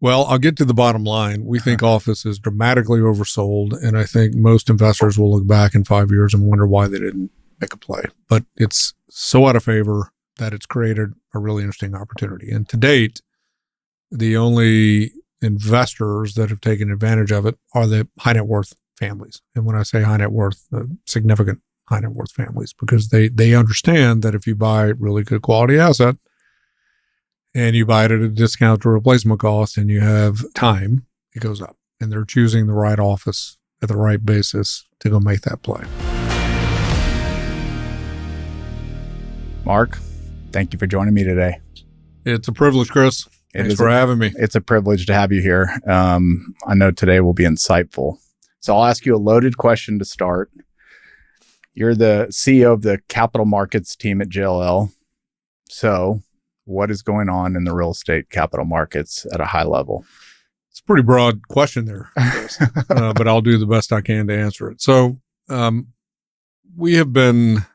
Well, I'll get to the bottom line. We think office is dramatically oversold, and I think most investors will look back in 5 years and wonder why they didn't make a play. But it's so out of favor that it's created a really interesting opportunity. And to date, the only investors that have taken advantage of it are the high net worth families. And when I say high net worth, significant high net worth families, because they understand that if you buy really good quality asset, and you buy it at a discount to replacement cost and you have time, it goes up. And they're choosing the right office at the right basis to go make that play. Mark, thank you for joining me today. It's a privilege, Chris. Thanks for having me. It's a privilege to have you here. I know today will be insightful. So I'll ask you a loaded question to start. You're the CEO of the capital markets team at JLL. So what is going on in the real estate capital markets at a high level? It's a pretty broad question there, but I'll do the best I can to answer it. So we have been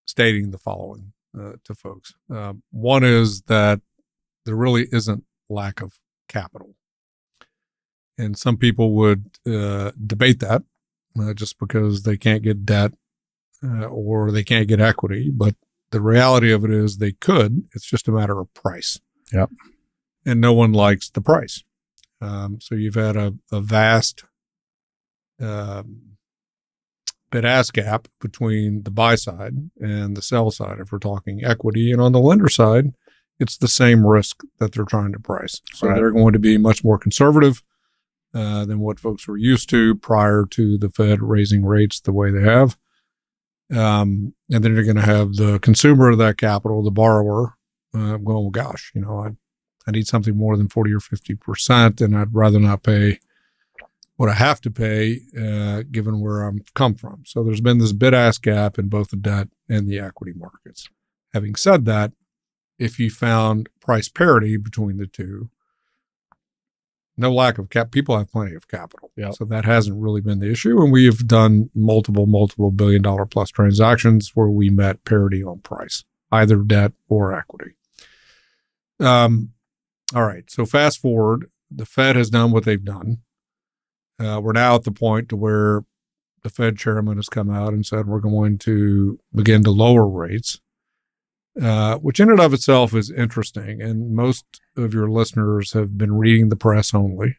stating the following to folks. One is that there really isn't lack of capital. And some people would debate that just because they can't get debt or they can't get equity, but the reality of it is they could. It's just a matter of price. Yep. And no one likes the price. So you've had a vast bid-ask gap between the buy side and the sell side if we're talking equity. And on the lender side, it's the same risk that they're trying to price. So They're going to be much more conservative than what folks were used to prior to the Fed raising rates the way they have. And then you're going to have the consumer of that capital, the borrower, going, well, gosh, I need something more than 40 or 50%, and I'd rather not pay what I have to pay, given where I'm come from. So there's been this bid-ask gap in both the debt and the equity markets. Having said that, if you found price parity between the two, no lack of people have plenty of capital. Yep. So that hasn't really been the issue. And we have done multiple $1 billion plus transactions where we met parity on price, either debt or equity. All right. So fast forward, the Fed has done what they've done. We're now at the point to where the Fed chairman has come out and said, we're going to begin to lower rates. Which in and of itself is interesting. And most of your listeners have been reading the press only.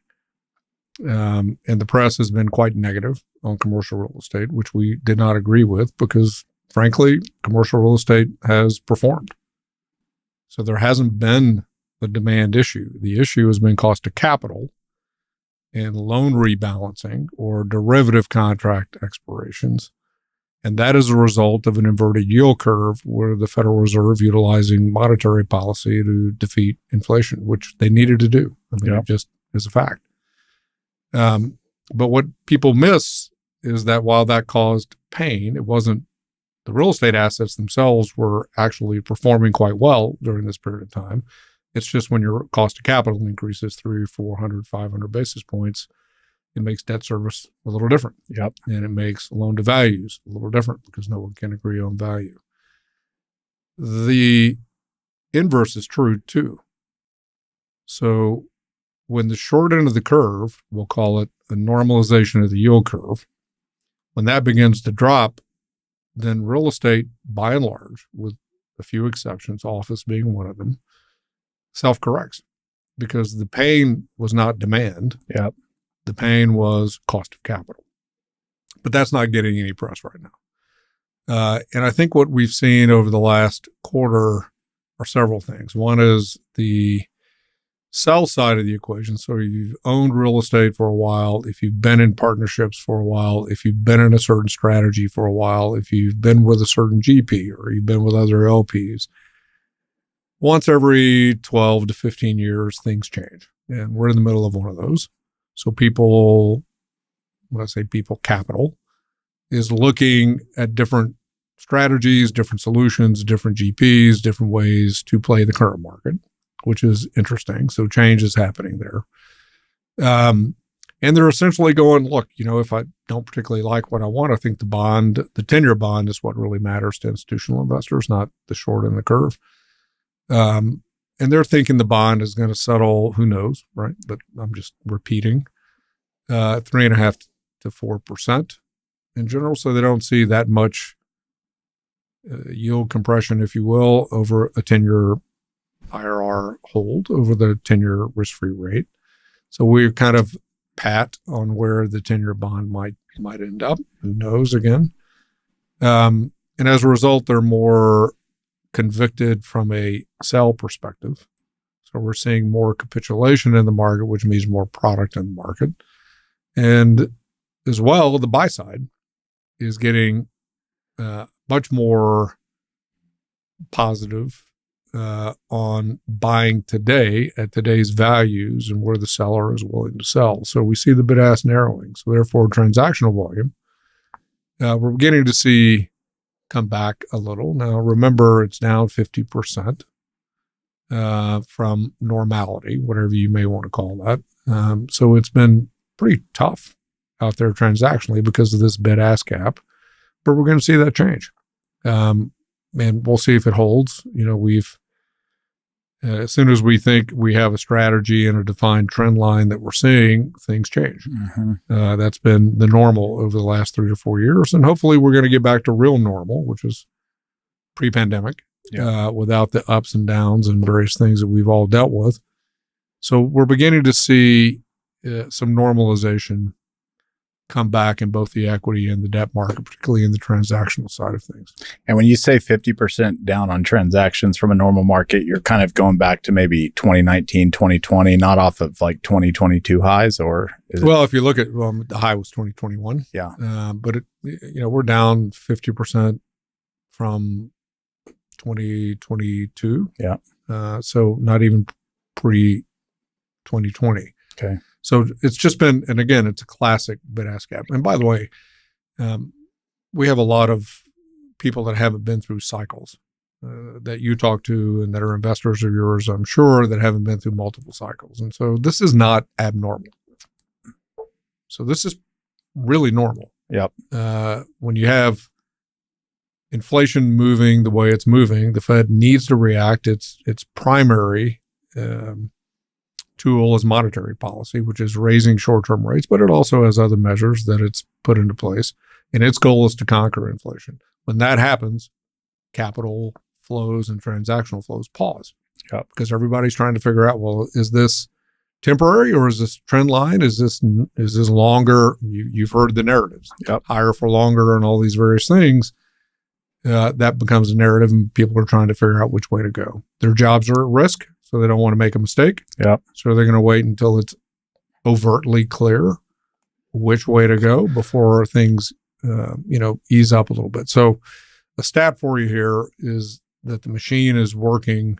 And the press has been quite negative on commercial real estate, which we did not agree with because, frankly, commercial real estate has performed. So there hasn't been a demand issue. The issue has been cost of capital and loan rebalancing or derivative contract expirations. And that is a result of an inverted yield curve where the Federal Reserve utilizing monetary policy to defeat inflation, which they needed to do. I mean, It just is a fact. But what people miss is that while that caused pain, it wasn't the real estate assets themselves were actually performing quite well during this period of time. It's just when your cost of capital increases 300, 400, 500 basis points, it makes debt service a little different. Yep. And it makes loan to values a little different because no one can agree on value. The inverse is true too. So when the short end of the curve, we'll call it a normalization of the yield curve, when that begins to drop, then real estate, by and large, with a few exceptions, office being one of them, self-corrects because the pain was not demand. Yep. The pain was cost of capital. But that's not getting any press right now. And I think what we've seen over the last quarter are several things. One is the sell side of the equation. So you've owned real estate for a while, if you've been in partnerships for a while, if you've been in a certain strategy for a while, if you've been with a certain GP or you've been with other LPs, once every 12 to 15 years, things change. And we're in the middle of one of those. So people, when I say people, capital, is looking at different strategies, different solutions, different GPs, different ways to play the current market, which is interesting. So change is happening there. And they're essentially going, look, if I don't particularly like what I want, I think the 10-year bond is what really matters to institutional investors, not the short end of the curve. And they're thinking the bond is going to settle, who knows, right? But I'm just repeating, 3.5 to 4% in general. So they don't see that much yield compression, if you will, over a 10-year IRR hold over the 10-year risk-free rate. So we're kind of pat on where the 10-year bond might end up. Who knows again? And as a result, they're more convicted from a sell perspective. So we're seeing more capitulation in the market, which means more product in the market. And as well, the buy side is getting much more positive on buying today at today's values and where the seller is willing to sell. So we see the bid-ask narrowing. So therefore, transactional volume, we're beginning to see come back a little. Now, remember, it's down 50% from normality, whatever you may want to call that. So it's been pretty tough out there transactionally because of this bid-ask gap, but we're going to see that change. And we'll see if it holds. We've as soon as we think we have a strategy and a defined trend line that we're seeing, things change. Mm-hmm. That's been the normal over the last 3 to 4 years. And hopefully we're going to get back to real normal, which is pre-pandemic, without the ups and downs and various things that we've all dealt with. So we're beginning to see some normalization come back in both the equity and the debt market, particularly in the transactional side of things. And when you say 50% down on transactions from a normal market, you're kind of going back to maybe 2019, 2020, not off of like 2022 highs, or is it? Well, if you look at, the high was 2021. Yeah. But we're down 50% from 2022. Yeah. So not even pre 2020. Okay. So it's just been, and again, it's a classic bid-ask gap. And by the way, we have a lot of people that haven't been through cycles that you talk to and that are investors of yours, I'm sure, that haven't been through multiple cycles. And so this is not abnormal. So this is really normal. Yep. When you have inflation moving the way it's moving, the Fed needs to react. Its primary tool is monetary policy, which is raising short-term rates, but it also has other measures that it's put into place. And its goal is to conquer inflation. When that happens, capital flows and transactional flows pause. Yep. Because everybody's trying to figure out, well, is this temporary or is this trend line? Is this longer? You've heard the narratives. Yep. Higher for longer and all these various things. That becomes a narrative and people are trying to figure out which way to go. Their jobs are at risk, so they don't want to make a mistake. Yep. So they're going to wait until it's overtly clear which way to go before things, ease up a little bit. So a stat for you here is that the machine is working.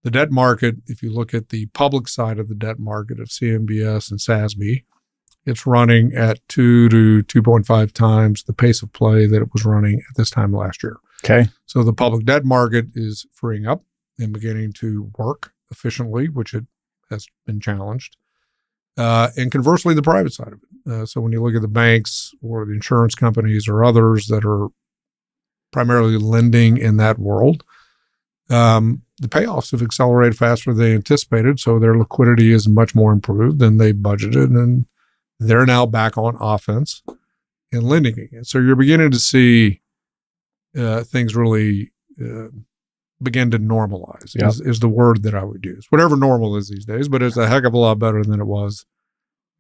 The debt market, if you look at the public side of the debt market of CMBS and SASB, it's running at 2 to 2.5 times the pace of play that it was running at this time last year. Okay. So the public debt market is freeing up and beginning to work efficiently, which it has been challenged. And conversely, the private side of it. So when you look at the banks or the insurance companies or others that are primarily lending in that world, the payoffs have accelerated faster than they anticipated. So their liquidity is much more improved than they budgeted. And they're now back on offense and lending again. So you're beginning to see things really begin to normalize. Yep. Is the word that I would use. Whatever normal is these days, but it's a heck of a lot better than it was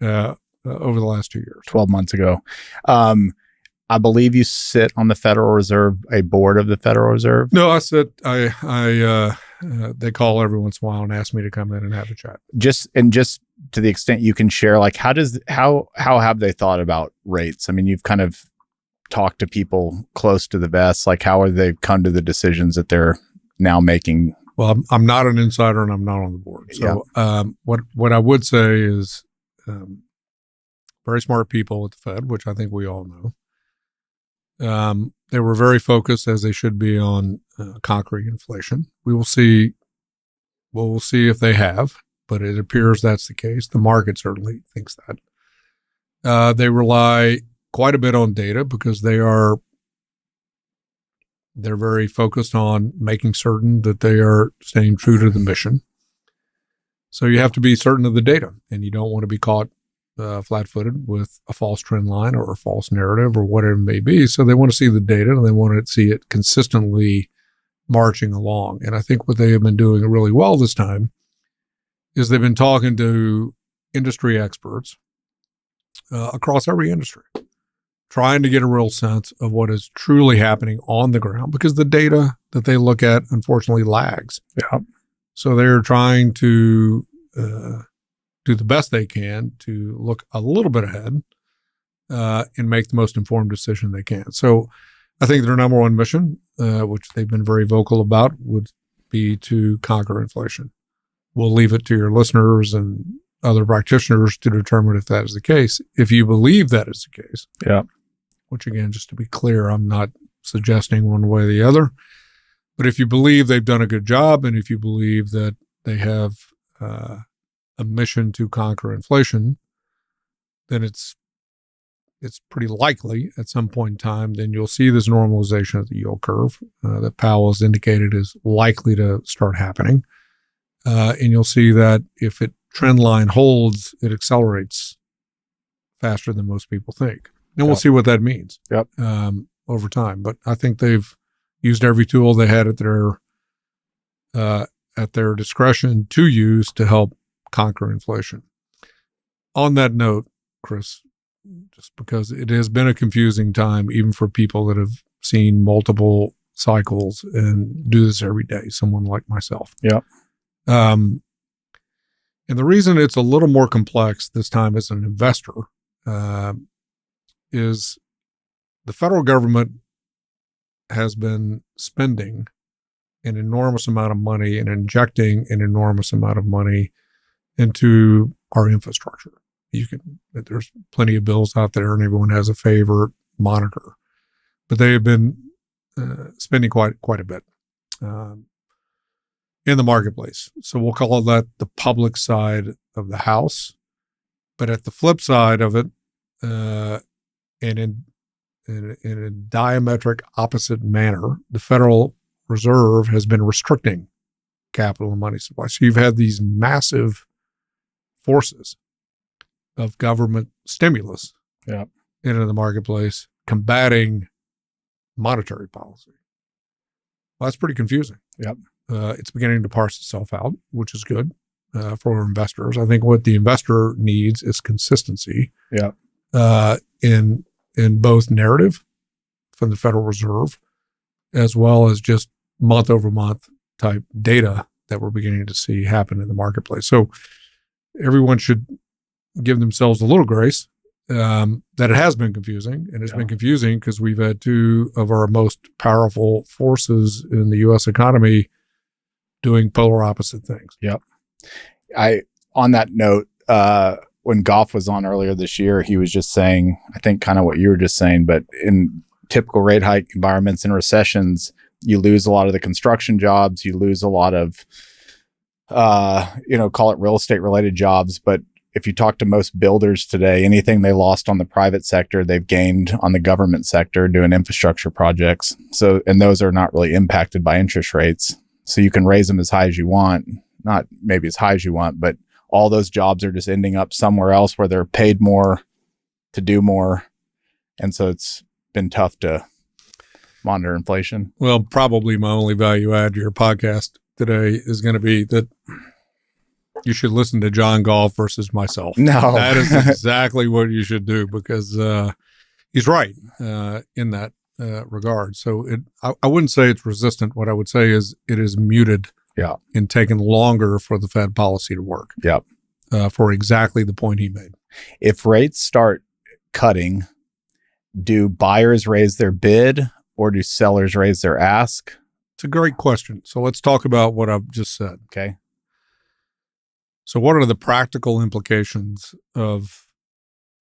over the last 2 years. 12 months ago. I believe you sit on the Federal Reserve, a board of the Federal Reserve. No, I sit. They call every once in a while and ask me to come in and have a chat. Just to the extent you can share, like how have they thought about rates? I mean, you've kind of talked to people close to the vest. Like how have they come to the decisions that they're now making? Well, I'm not an insider and I'm not on the board. So what I would say is very smart people at the Fed, which I think we all know. They were very focused, as they should be, on conquering inflation. We'll see if they have, but it appears that's the case. The market certainly thinks that. They rely quite a bit on data because they are They're very focused on making certain that they are staying true to the mission. So you have to be certain of the data, and you don't want to be caught flat-footed with a false trend line or a false narrative or whatever it may be. So they want to see the data, and they want to see it consistently marching along. And I think what they have been doing really well this time is they've been talking to industry experts across every industry, trying to get a real sense of what is truly happening on the ground, because the data that they look at, unfortunately, lags. Yeah. So they're trying to do the best they can to look a little bit ahead and make the most informed decision they can. So I think their number one mission, which they've been very vocal about, would be to conquer inflation. We'll leave it to your listeners and other practitioners to determine if that is the case. If you believe that is the case, yeah, which again, just to be clear, I'm not suggesting one way or the other, but if you believe they've done a good job, and if you believe that they have a mission to conquer inflation, then it's pretty likely at some point in time, then you'll see this normalization of the yield curve that Powell has indicated is likely to start happening. And you'll see that if it trend line holds, it accelerates faster than most people think. And we'll see what that means over time. But I think they've used every tool they had at their discretion to use to help conquer inflation. On that note, Chris, just because it has been a confusing time, even for people that have seen multiple cycles and do this every day, someone like myself. Yeah. And the reason it's a little more complex this time as an investor is the federal government has been spending an enormous amount of money and injecting an enormous amount of money into our infrastructure. There's plenty of bills out there, and everyone has a favorite moniker, but they have been spending quite a bit in the marketplace. So we'll call that the public side of the house. But at the flip side of it, and in a diametric opposite manner, the Federal Reserve has been restricting capital and money supply. So you've had these massive forces of government stimulus into the marketplace combating monetary policy. Well, that's pretty confusing. Yep. It's beginning to parse itself out, which is good for investors. I think what the investor needs is consistency in both narrative from the Federal Reserve as well as just month over month type data that we're beginning to see happen in the marketplace. So everyone should give themselves a little grace that it has been confusing, and it's been confusing because we've had two of our most powerful forces in the U.S. economy doing polar opposite things. Yep. On that note, when Goff was on earlier this year, he was just saying, I think kind of what you were just saying, but in typical rate hike environments and recessions, you lose a lot of the construction jobs, you lose a lot of, call it real estate related jobs. But if you talk to most builders today, anything they lost on the private sector, they've gained on the government sector doing infrastructure projects. So, and those are not really impacted by interest rates. So you can raise them as high as you want, not maybe as high as you want, but all those jobs are just ending up somewhere else where they're paid more to do more. And so it's been tough to monitor inflation. Well, probably my only value add to your podcast today is going to be that you should listen to John Goff versus myself. No, that is exactly what you should do, because he's right in that regard. So I wouldn't say it's resistant. What I would say is it is muted and taken longer for the Fed policy to work. Yep. For exactly the point he made. If rates start cutting, do buyers raise their bid or do sellers raise their ask? It's a great question. So let's talk about what I've just said. Okay. So what are the practical implications of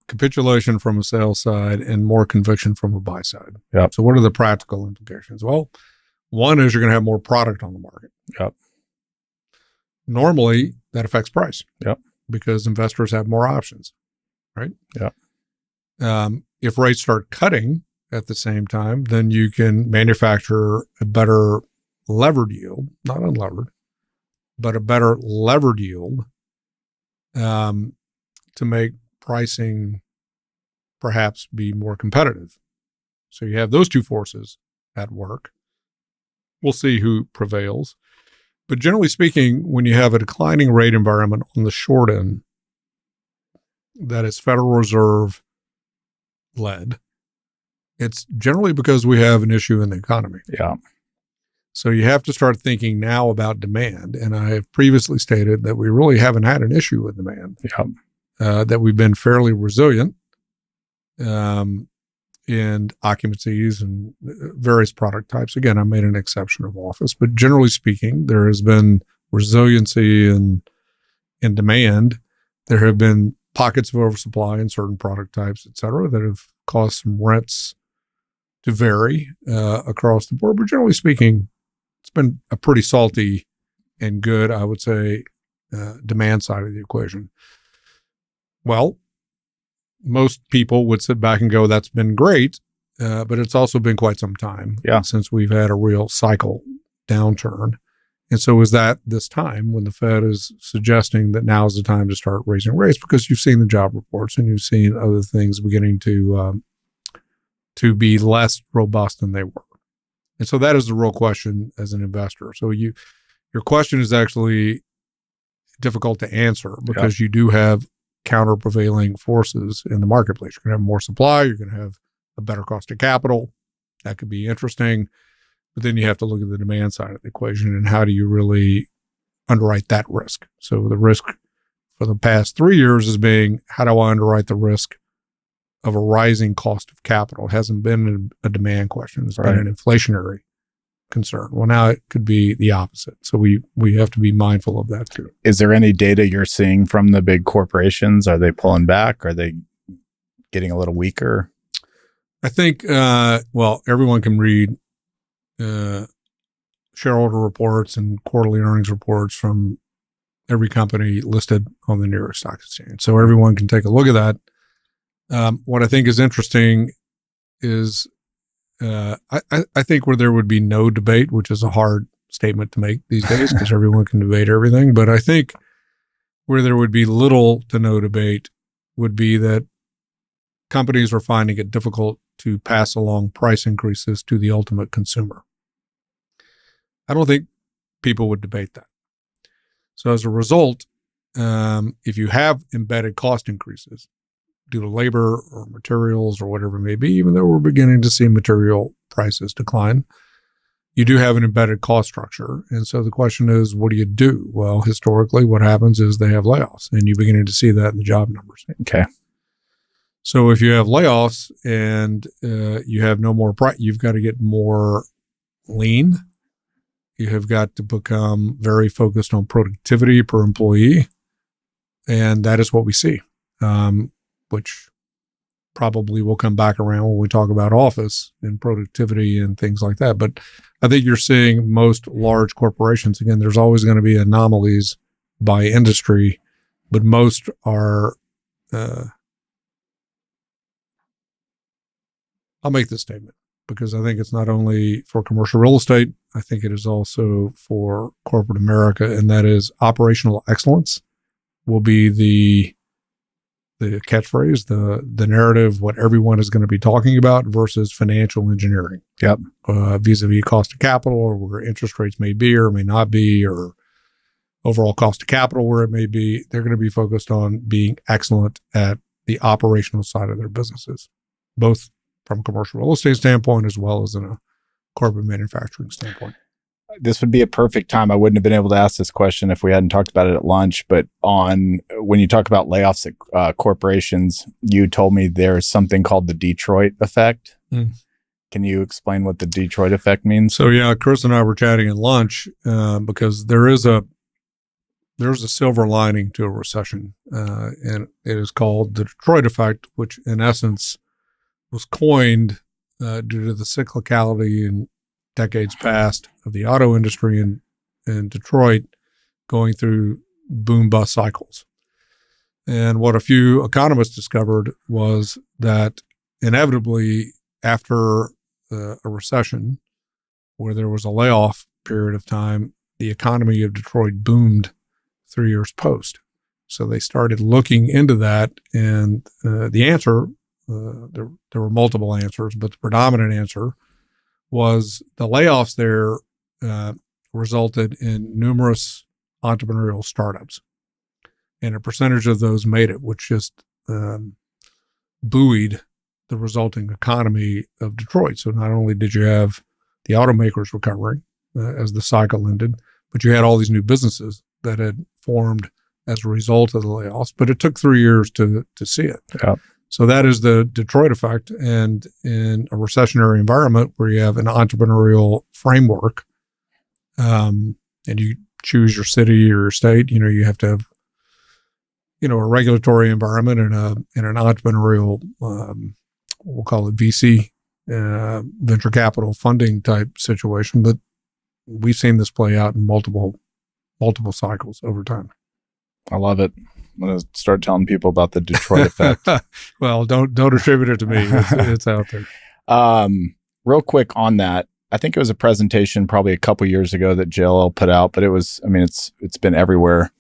capitulation from a sales side and more conviction from a buy side? Yep. So what are the practical implications? Well, one is you're going to have more product on the market. Yep. Normally, that affects price. Yep. Because investors have more options, right? Yep. If rates start cutting, at the same time, then you can manufacture a better levered yield, not unlevered, but a better levered yield to make pricing perhaps be more competitive. So you have those two forces at work. We'll see who prevails. But generally speaking, when you have a declining rate environment on the short end that is Federal Reserve led, it's generally because we have an issue in the economy. Yeah. So you have to start thinking now about demand. And I have previously stated that we really haven't had an issue with demand, that we've been fairly resilient in occupancies and various product types. Again, I made an exception of office, but generally speaking, there has been resiliency in demand. There have been pockets of oversupply in certain product types, et cetera, that have caused some rents to vary across the board. But generally speaking, it's been a pretty salty and good, I would say, demand side of the equation. Well, most people would sit back and go, that's been great, but it's also been quite some time since we've had a real cycle downturn. And so is that this time when the Fed is suggesting that now is the time to start raising rates, because you've seen the job reports and you've seen other things beginning to be less robust than they were. And so that is the real question as an investor. So your question is actually difficult to answer because you do have counter prevailing forces in the marketplace. You're going to have more supply. You're going to have a better cost of capital. That could be interesting. But then you have to look at the demand side of the equation and how do you really underwrite that risk? So the risk for the past 3 years is being, how do I underwrite the risk of a rising cost of capital? It hasn't been a demand question. It's been an inflationary concern. Well, now it could be the opposite. So we have to be mindful of that too. Is there any data you're seeing from the big corporations? Are they pulling back? Are they getting a little weaker? I think, everyone can read shareholder reports and quarterly earnings reports from every company listed on the New York Stock Exchange. So everyone can take a look at that. What I think is interesting is I think where there would be no debate, which is a hard statement to make these days because everyone can debate everything. But I think where there would be little to no debate would be that companies are finding it difficult to pass along price increases to the ultimate consumer. I don't think people would debate that. So as a result, if you have embedded cost increases due to labor or materials or whatever it may be, even though we're beginning to see material prices decline, you do have an embedded cost structure. And so the question is, what do you do? Well, historically, what happens is they have layoffs, and you're beginning to see that in the job numbers. Okay. So if you have layoffs and you have no more price, you've got to get more lean. You have got to become very focused on productivity per employee. And that is what we see, which probably will come back around when we talk about office and productivity and things like that. But I think you're seeing most large corporations, again, there's always going to be anomalies by industry, but most are, I'll make this statement because I think it's not only for commercial real estate, I think it is also for corporate America, and that is operational excellence will be the catchphrase, the narrative, what everyone is going to be talking about versus financial engineering. Yep. Vis-a-vis cost of capital, or where interest rates may be or may not be, or overall cost of capital where it may be. They're going to be focused on being excellent at the operational side of their businesses, both from a commercial real estate standpoint as well as in a corporate manufacturing standpoint. This would be a perfect time. I wouldn't have been able to ask this question if we hadn't talked about it at lunch, but when you talk about layoffs at corporations, you told me there's something called the Detroit effect. Can you explain what the Detroit effect means? So yeah, Chris and I were chatting at lunch because there's a silver lining to a recession, and it is called the Detroit effect, which in essence was coined due to the cyclicality in decades past of the auto industry in Detroit going through boom-bust cycles. And what a few economists discovered was that inevitably after a recession where there was a layoff period of time, the economy of Detroit boomed 3 years post. So they started looking into that, and the answer, there were multiple answers, but the predominant answer was the layoffs there resulted in numerous entrepreneurial startups. And a percentage of those made it, which just buoyed the resulting economy of Detroit. So not only did you have the automakers recovering as the cycle ended, but you had all these new businesses that had formed as a result of the layoffs. But it took 3 years to see it. Yeah. So that is the Detroit effect. And in a recessionary environment where you have an entrepreneurial framework, and you choose your city or your state, you have to have, a regulatory environment and an entrepreneurial, we'll call it VC, venture capital funding type situation. But we've seen this play out in multiple cycles over time. I love it. I'm going to start telling people about the Detroit effect. Well, don't attribute it to me. It's out there. Real quick on that. I think it was a presentation probably a couple years ago that JLL put out, but it's been everywhere.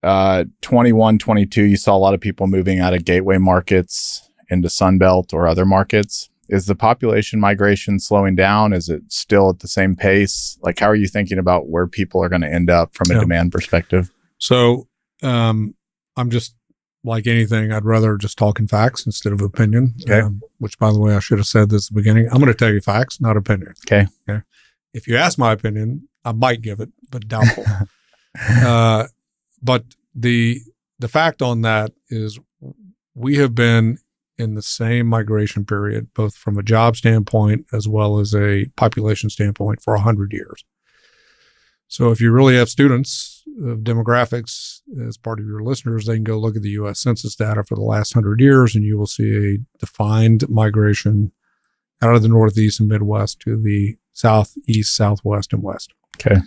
21, 22, you saw a lot of people moving out of gateway markets into Sunbelt or other markets. Is the population migration slowing down? Is it still at the same pace? Like, how are you thinking about where people are going to end up from a demand perspective? So I'm just like anything, I'd rather just talk in facts instead of opinion, okay. Which, by the way, I should have said this at the beginning. I'm going to tell you facts, not opinion. Okay. If you ask my opinion, I might give it, but doubtful. But the fact on that is we have been in the same migration period, both from a job standpoint as well as a population standpoint, for 100 years. So if you really have students of demographics as part of your listeners, they can go look at the U.S. Census data for the last 100 years, and you will see a defined migration out of the Northeast and Midwest to the Southeast, Southwest, and West. Okay.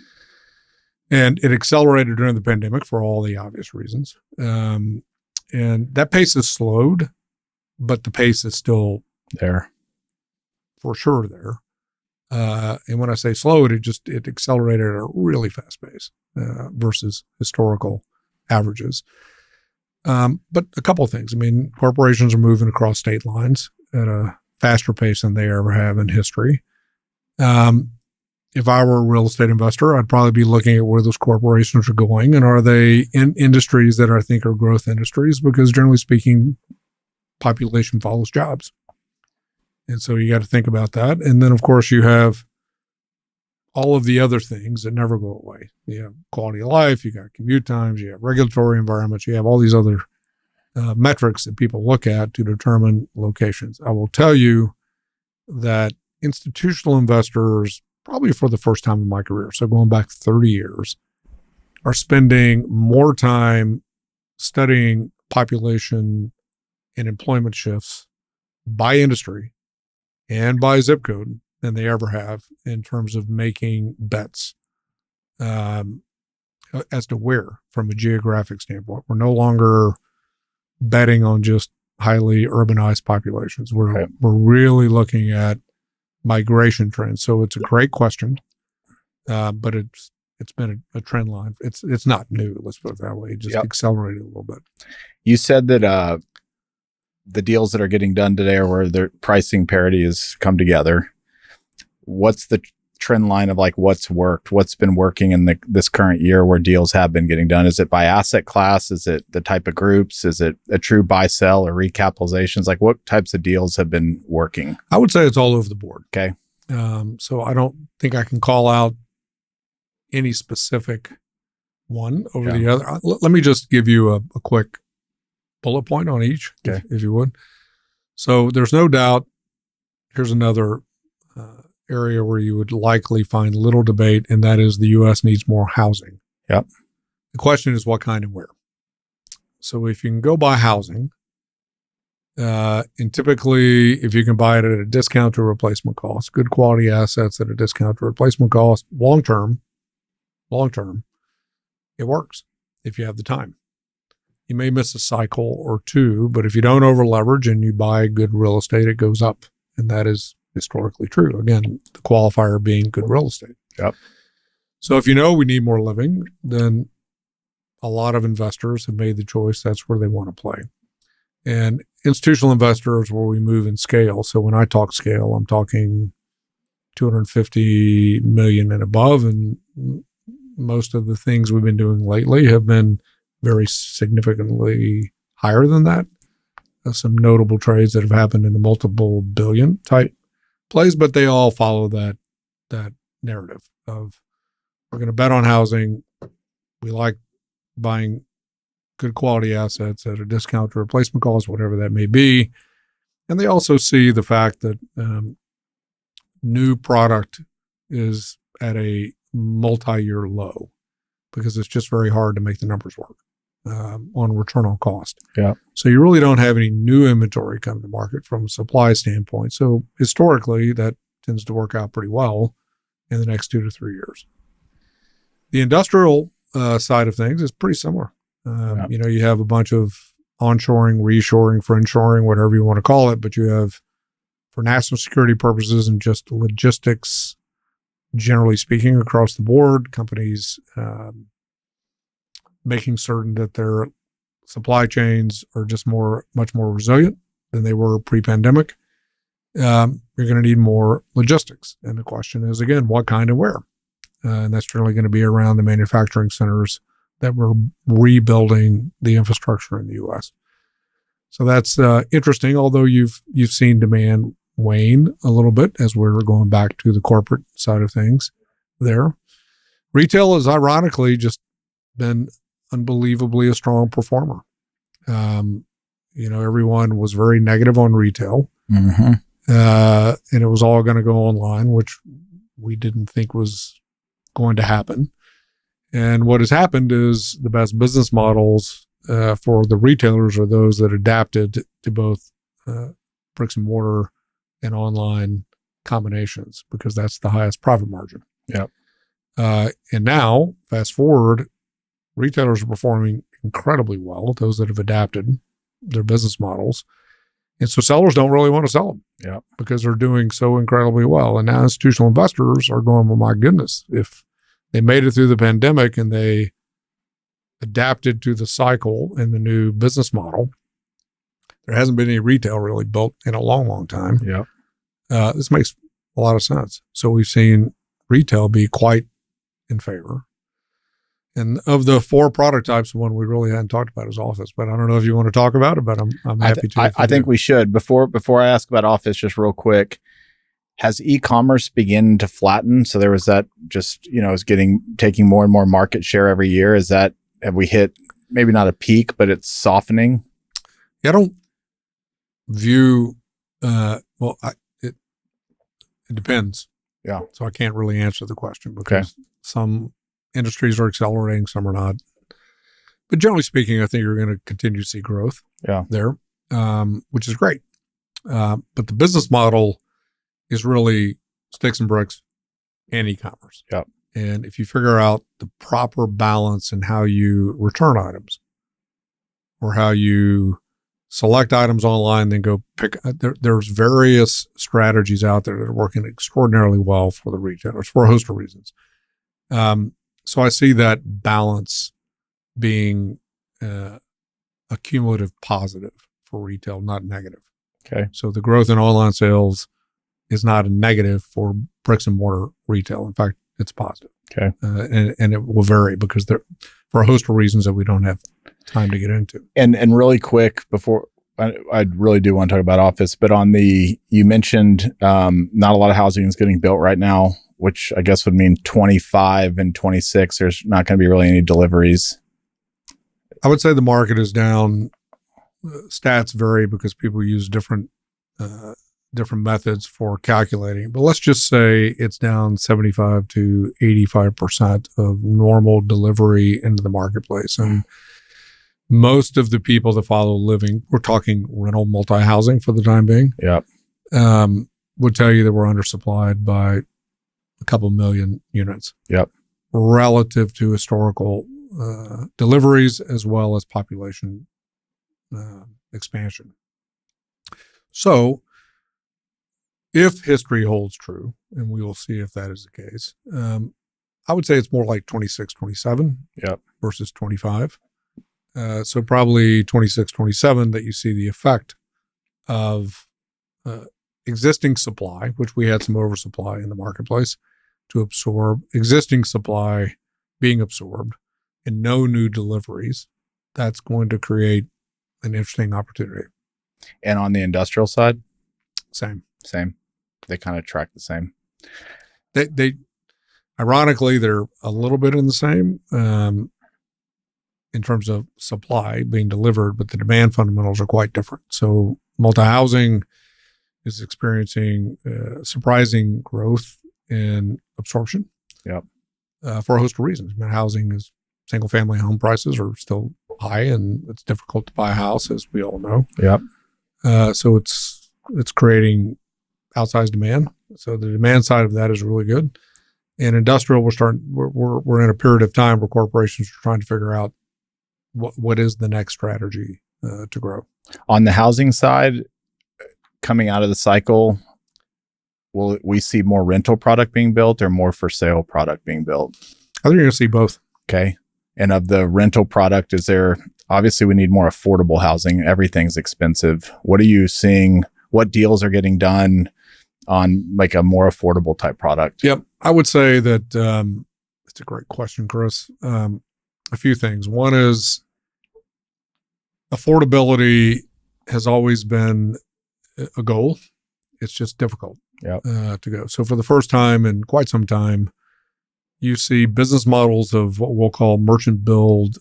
And it accelerated during the pandemic for all the obvious reasons. And that pace has slowed, but the pace is still there. For sure there. And when I say slowed, it accelerated at a really fast pace versus historical averages. But a couple of things. Corporations are moving across state lines at a faster pace than they ever have in history. If I were a real estate investor, I'd probably be looking at where those corporations are going, and are they in industries that I think are growth industries, because generally speaking, population follows jobs. And so you got to think about that. And then, of course, you have all of the other things that never go away. You have quality of life, you got commute times, you have regulatory environments, you have all these other metrics that people look at to determine locations. I will tell you that institutional investors, probably for the first time in my career, so going back 30 years, are spending more time studying population and employment shifts by industry and by zip code than they ever have in terms of making bets as to where, from a geographic standpoint. We're no longer betting on just highly urbanized populations. We're really looking at migration trends. So it's a great question, but it's been a trend line. It's not new, let's put it that way. It just accelerated a little bit. You said that the deals that are getting done today are where their pricing parity has come together. What's the trend line of like what's worked, what's been working in this current year where deals have been getting done? Is it by asset class? Is it the type of groups? Is it a true buy, sell, or recapitalizations? Like, what types of deals have been working? I would say it's all over the board. Okay. So I don't think I can call out any specific one over the other. Let me just give you a quick bullet point on each, if you would. So there's no doubt, here's another area where you would likely find little debate, and that is the U.S. needs more housing. Yep. The question is what kind and where. So if you can go buy housing, and typically if you can buy it at a discount to replacement cost, good quality assets at a discount to replacement cost, long-term, it works if you have the time. You may miss a cycle or two, but if you don't over leverage and you buy good real estate, it goes up And that is historically true. Again, the qualifier being good real estate. Yep. So if you know we need more living, then a lot of investors have made the choice that's where they want to play. And institutional investors where we move in scale. So when I talk scale, I'm talking 250 million and above. And most of the things we've been doing lately have been very significantly higher than that. Some notable trades that have happened in the multiple billion type plays, but they all follow that narrative of we're going to bet on housing. We like buying good quality assets at a discount to replacement cost, whatever that may be. And they also see the fact that new product is at a multi-year low because it's just very hard to make the numbers work on return on cost. Yeah. So you really don't have any new inventory come to market from a supply standpoint. So historically, that tends to work out pretty well in the next 2 to 3 years. The industrial side of things is pretty similar. You have a bunch of onshoring, reshoring, friendshoring, whatever you want to call it, but you have, for national security purposes and just logistics, generally speaking, across the board, companies making certain that their supply chains are just much more resilient than they were pre-pandemic. You're going to need more logistics. And the question is, again, what kind and where? And that's generally going to be around the manufacturing centers that we're rebuilding the infrastructure in the U.S. So that's interesting, although you've seen demand wane a little bit as we're going back to the corporate side of things there. Retail has ironically just been unbelievably a strong performer. Everyone was very negative on retail. Mm-hmm. And it was all going to go online, which we didn't think was going to happen. And what has happened is the best business models for the retailers are those that adapted to both bricks and mortar and online combinations, because that's the highest profit margin. Yep. And now, fast forward, retailers are performing incredibly well, those that have adapted their business models. And so sellers don't really want to sell them because they're doing so incredibly well. And now institutional investors are going, well, my goodness, if they made it through the pandemic and they adapted to the cycle and the new business model, there hasn't been any retail really built in a long, long time. Yeah. This makes a lot of sense. So we've seen retail be quite in favor. And of the 4 product types, the one we really hadn't talked about is office. But I don't know if you want to talk about it, but I'm happy to. I think we should. Before I ask about office, just real quick, has e-commerce begun to flatten? So there was that just, is taking more and more market share every year. Have we hit maybe not a peak, but it's softening? Yeah, I don't view, it depends. Yeah. So I can't really answer the question because some industries are accelerating, some are not. But generally speaking, I think you're going to continue to see growth there, which is great. But the business model is really sticks and bricks and e-commerce. Yep. And if you figure out the proper balance in how you return items or how you select items online, then go pick, there's various strategies out there that are working extraordinarily well for the retailers for a host of reasons. So I see that balance being a cumulative positive for retail, not negative. Okay. So the growth in online sales is not a negative for bricks and mortar retail. In fact, it's positive. Okay. And it will vary because for a host of reasons that we don't have time to get into. And really quick before I really do want to talk about office, but you mentioned not a lot of housing is getting built right now, which I guess would mean 25 and 26, there's not going to be really any deliveries. I would say the market is down. Stats vary because people use different methods for calculating. But let's just say it's down 75 to 85% of normal delivery into the marketplace. And most of the people that follow living, we're talking rental multi-housing for the time being, would tell you that we're undersupplied by a couple million units relative to historical deliveries as well as population expansion. So If history holds true, and we will see if that is the case, I would say it's more like 26, 27 versus 25. So probably 26, 27 that you see the effect of existing supply, which we had some oversupply in the marketplace to absorb, existing supply being absorbed and no new deliveries. That's going to create an interesting opportunity. And on the industrial side? Same. They kind of track the same. They ironically, they're a little bit in the same in terms of supply being delivered, but the demand fundamentals are quite different. So multi-housing is experiencing surprising growth in absorption. For a host of reasons. I mean, housing is single-family home prices are still high, and it's difficult to buy a house, as we all know. So it's creating outsized demand. So the demand side of that is really good. And industrial, we're in a period of time where corporations are trying to figure out what is the next strategy to grow. On the housing side, coming out of the cycle, will we see more rental product being built or more for sale product being built? I think you're going to see both. Okay. And of the rental product, obviously we need more affordable housing. Everything's expensive. What are you seeing? What deals are getting done on like a more affordable type product? Yep. I would say that it's a great question, Chris. A few things. One is affordability has always been a goal. It's just difficult to go. So for the first time in quite some time, you see business models of what we'll call merchant build,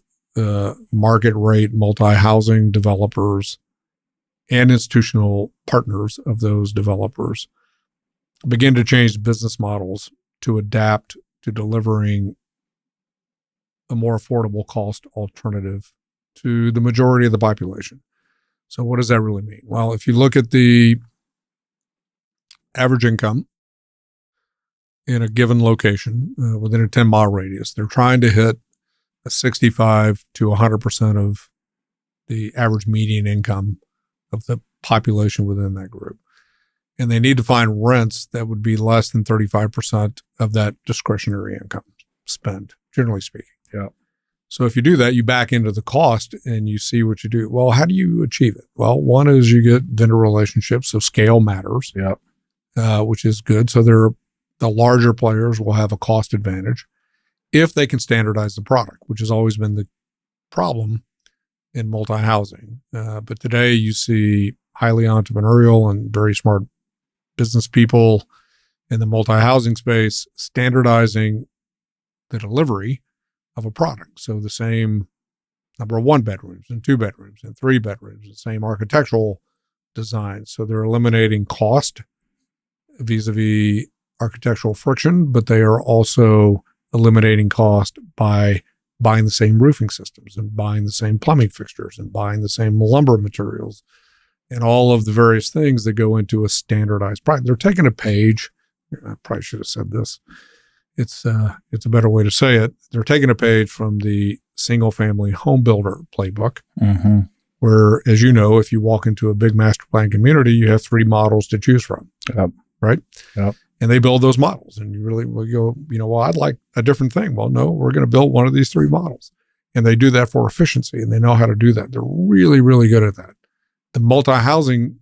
market rate, multi-housing developers and institutional partners of those developers begin to change business models to adapt to delivering a more affordable cost alternative to the majority of the population. So what does that really mean? Well, if you look at the average income in a given location within a 10-mile radius, they're trying to hit a 65 to 100% of the average median income of the population within that group. And they need to find rents that would be less than 35% of that discretionary income spend, generally speaking. So if you do that, you back into the cost and you see what you do. Well, how do you achieve it? Well, one is you get vendor relationships, so scale matters, which is good. So the larger players will have a cost advantage if they can standardize the product, which has always been the problem in multi-housing. But today you see highly entrepreneurial and very smart business people in the multi-housing space standardizing the delivery of a product. So the same number of 1 bedrooms and 2 bedrooms and 3 bedrooms, the same architectural design. So they're eliminating cost vis-a-vis architectural friction, but they are also eliminating cost by buying the same roofing systems and buying the same plumbing fixtures and buying the same lumber materials and all of the various things that go into a standardized product. They're taking a page. I probably should have said this. It's a better way to say it. They're taking a page from the single family home builder playbook, where, as you know, if you walk into a big master plan community, you have 3 models to choose from, right? And they build those models, and you really will go, well, I'd like a different thing. Well, no, we're going to build one of these 3 models. And they do that for efficiency, and they know how to do that. They're really, really good at that. The multi-housing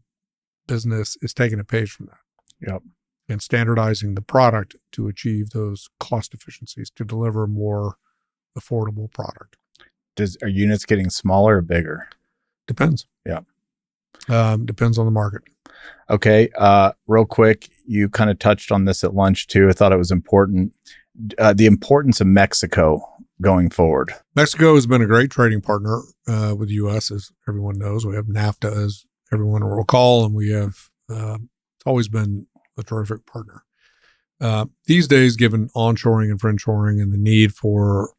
business is taking a page from that. And standardizing the product to achieve those cost efficiencies to deliver a more affordable product. Are units getting smaller or bigger? Depends. Depends on the market. Okay. Real quick, you kind of touched on this at lunch too. I thought it was important. The importance of Mexico going forward. Mexico has been a great trading partner with the U.S., as everyone knows. We have NAFTA, as everyone will recall, and we have it's always been a terrific partner. These days, given onshoring and friendshoring and the need for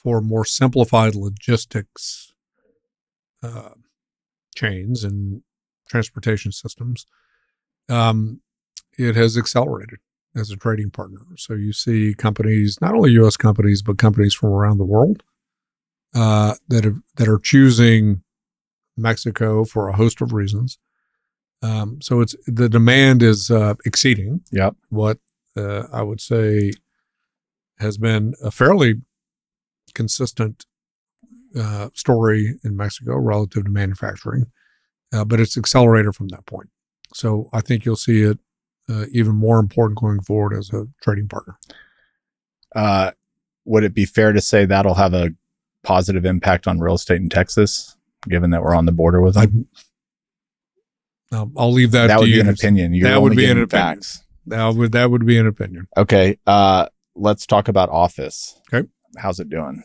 more simplified logistics chains and transportation systems, it has accelerated as a trading partner. So you see companies, not only U.S. companies, but companies from around the world that are choosing Mexico for a host of reasons. So the demand is exceeding Yep. what I would say has been a fairly consistent story in Mexico relative to manufacturing, but it's accelerated from that point. So I think you'll see it even more important going forward as a trading partner. Would it be fair to say that'll have a positive impact on real estate in Texas, given that we're on the border with them? I'll leave that to you. That would be an opinion. That would be an opinion. Facts. That would be an opinion. Okay. Let's talk about office. Okay. How's it doing?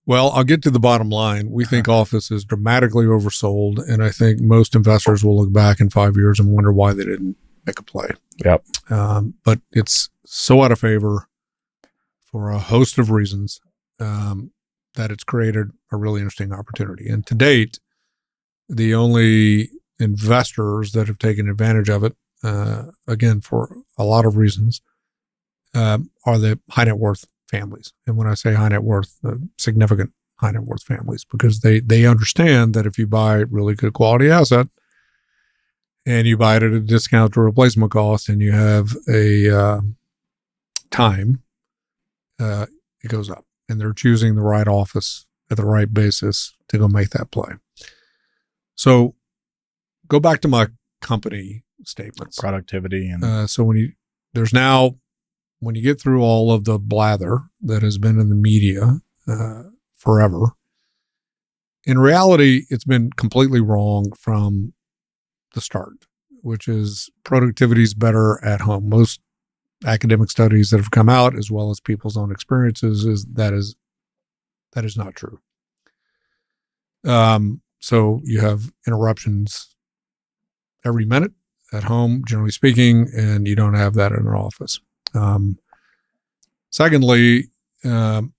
Well, I'll get to the bottom line. We think office is dramatically oversold, and I think most investors will look back in 5 years and wonder why they didn't make a play. Yep. But it's so out of favor for a host of reasons that it's created a really interesting opportunity. And to date, the only investors that have taken advantage of it, again, for a lot of reasons, are the high net worth families. And when I say high net worth, significant high net worth families, because they understand that if you buy really good quality asset and you buy it at a discount to replacement cost and you have a time, it goes up. And they're choosing the right office at the right basis to go make that play. So go back to my company statements. Productivity. And so when you get through all of the blather that has been in the media forever, in reality, it's been completely wrong from the start, which is productivity is better at home. Most academic studies that have come out, as well as people's own experiences, that is not true. So you have interruptions every minute at home, generally speaking, and you don't have that in an office. Secondly, it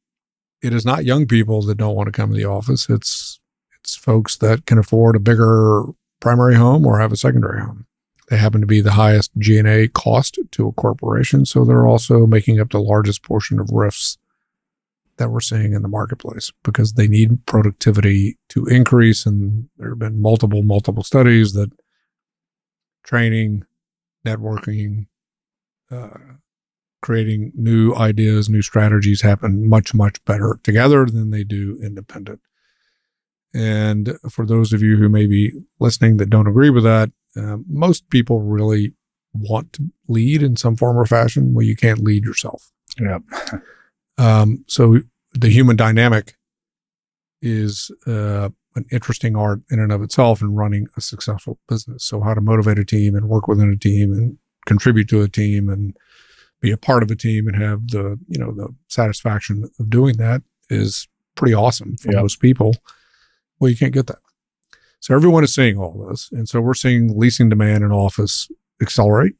is not young people that don't want to come to the office. It's folks that can afford a bigger primary home or have a secondary home. They happen to be the highest G&A cost to a corporation, so they're also making up the largest portion of RIFs that we're seeing in the marketplace because they need productivity to increase. And there have been multiple studies that training, networking, creating new ideas, new strategies happen much, much better together than they do independent. And for those of you who may be listening that don't agree with that, most people really want to lead in some form or fashion. Well, you can't lead yourself. Yep. So the human dynamic is an interesting art in and of itself in running a successful business. So how to motivate a team and work within a team and contribute to a team and be a part of a team and have the satisfaction of doing that is pretty awesome for most people. Well, you can't get that. So everyone is seeing all this. And so we're seeing leasing demand in office accelerate.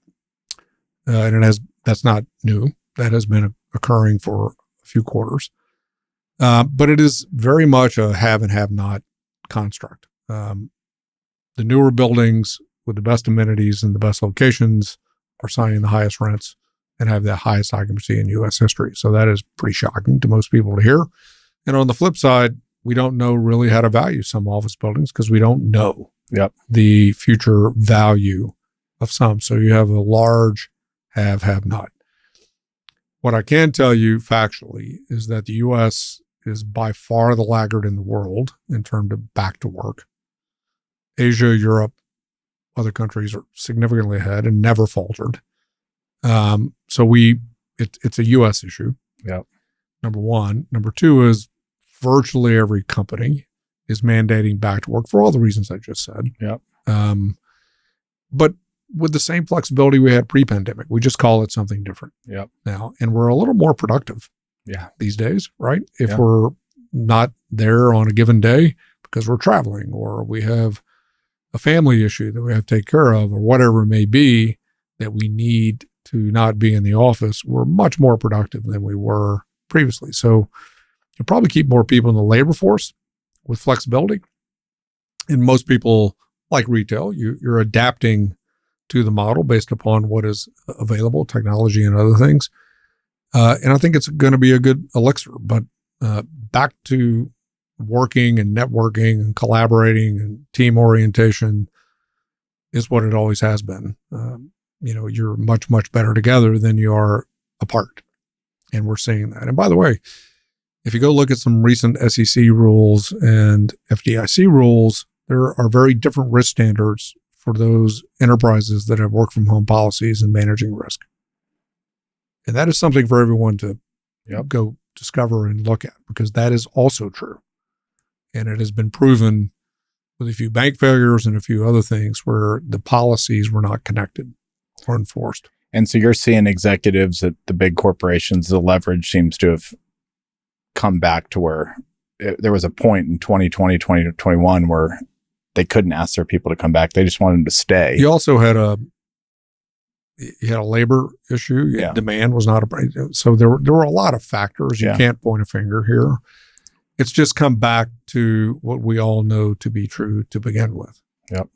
And that's not new. That has been occurring for a few quarters. But it is very much a have and have not construct. The newer buildings with the best amenities and the best locations are signing the highest rents and have the highest occupancy in U.S. history. So that is pretty shocking to most people to hear. And on the flip side, we don't know really how to value some office buildings because we don't know the future value of some. So you have a large have not. What I can tell you factually is that the U.S. is by far the laggard in the world in terms of back to work. Asia, Europe, other countries are significantly ahead and never faltered. So it's a U.S. issue. Yep. Number one. Number two is virtually every company is mandating back to work for all the reasons I just said. Yep. But with the same flexibility we had pre-pandemic, we just call it something different now. And we're a little more productive these days, right? If we're not there on a given day because we're traveling or we have a family issue that we have to take care of or whatever it may be that we need to not be in the office, we're much more productive than we were previously. So you'll probably keep more people in the labor force with flexibility. And most people, like retail, you're adapting to the model based upon what is available, technology and other things. And I think it's going to be a good elixir. But back to working and networking and collaborating and team orientation, is what it always has been. You're much, much better together than you are apart. And we're seeing that. And by the way, if you go look at some recent SEC rules and FDIC rules, there are very different risk standards for those enterprises that have work from home policies and managing risk. And that is something for everyone to go discover and look at, because that is also true. And it has been proven with a few bank failures and a few other things where the policies were not connected or enforced. And so you're seeing executives at the big corporations, the leverage seems to have come back to where there was a point in 2020, 2021 where they couldn't ask their people to come back. They just wanted them to stay. You also had a labor issue. Yeah. Demand was not so there were a lot of factors. You can't point a finger here. It's just come back to what we all know to be true to begin with. Yep.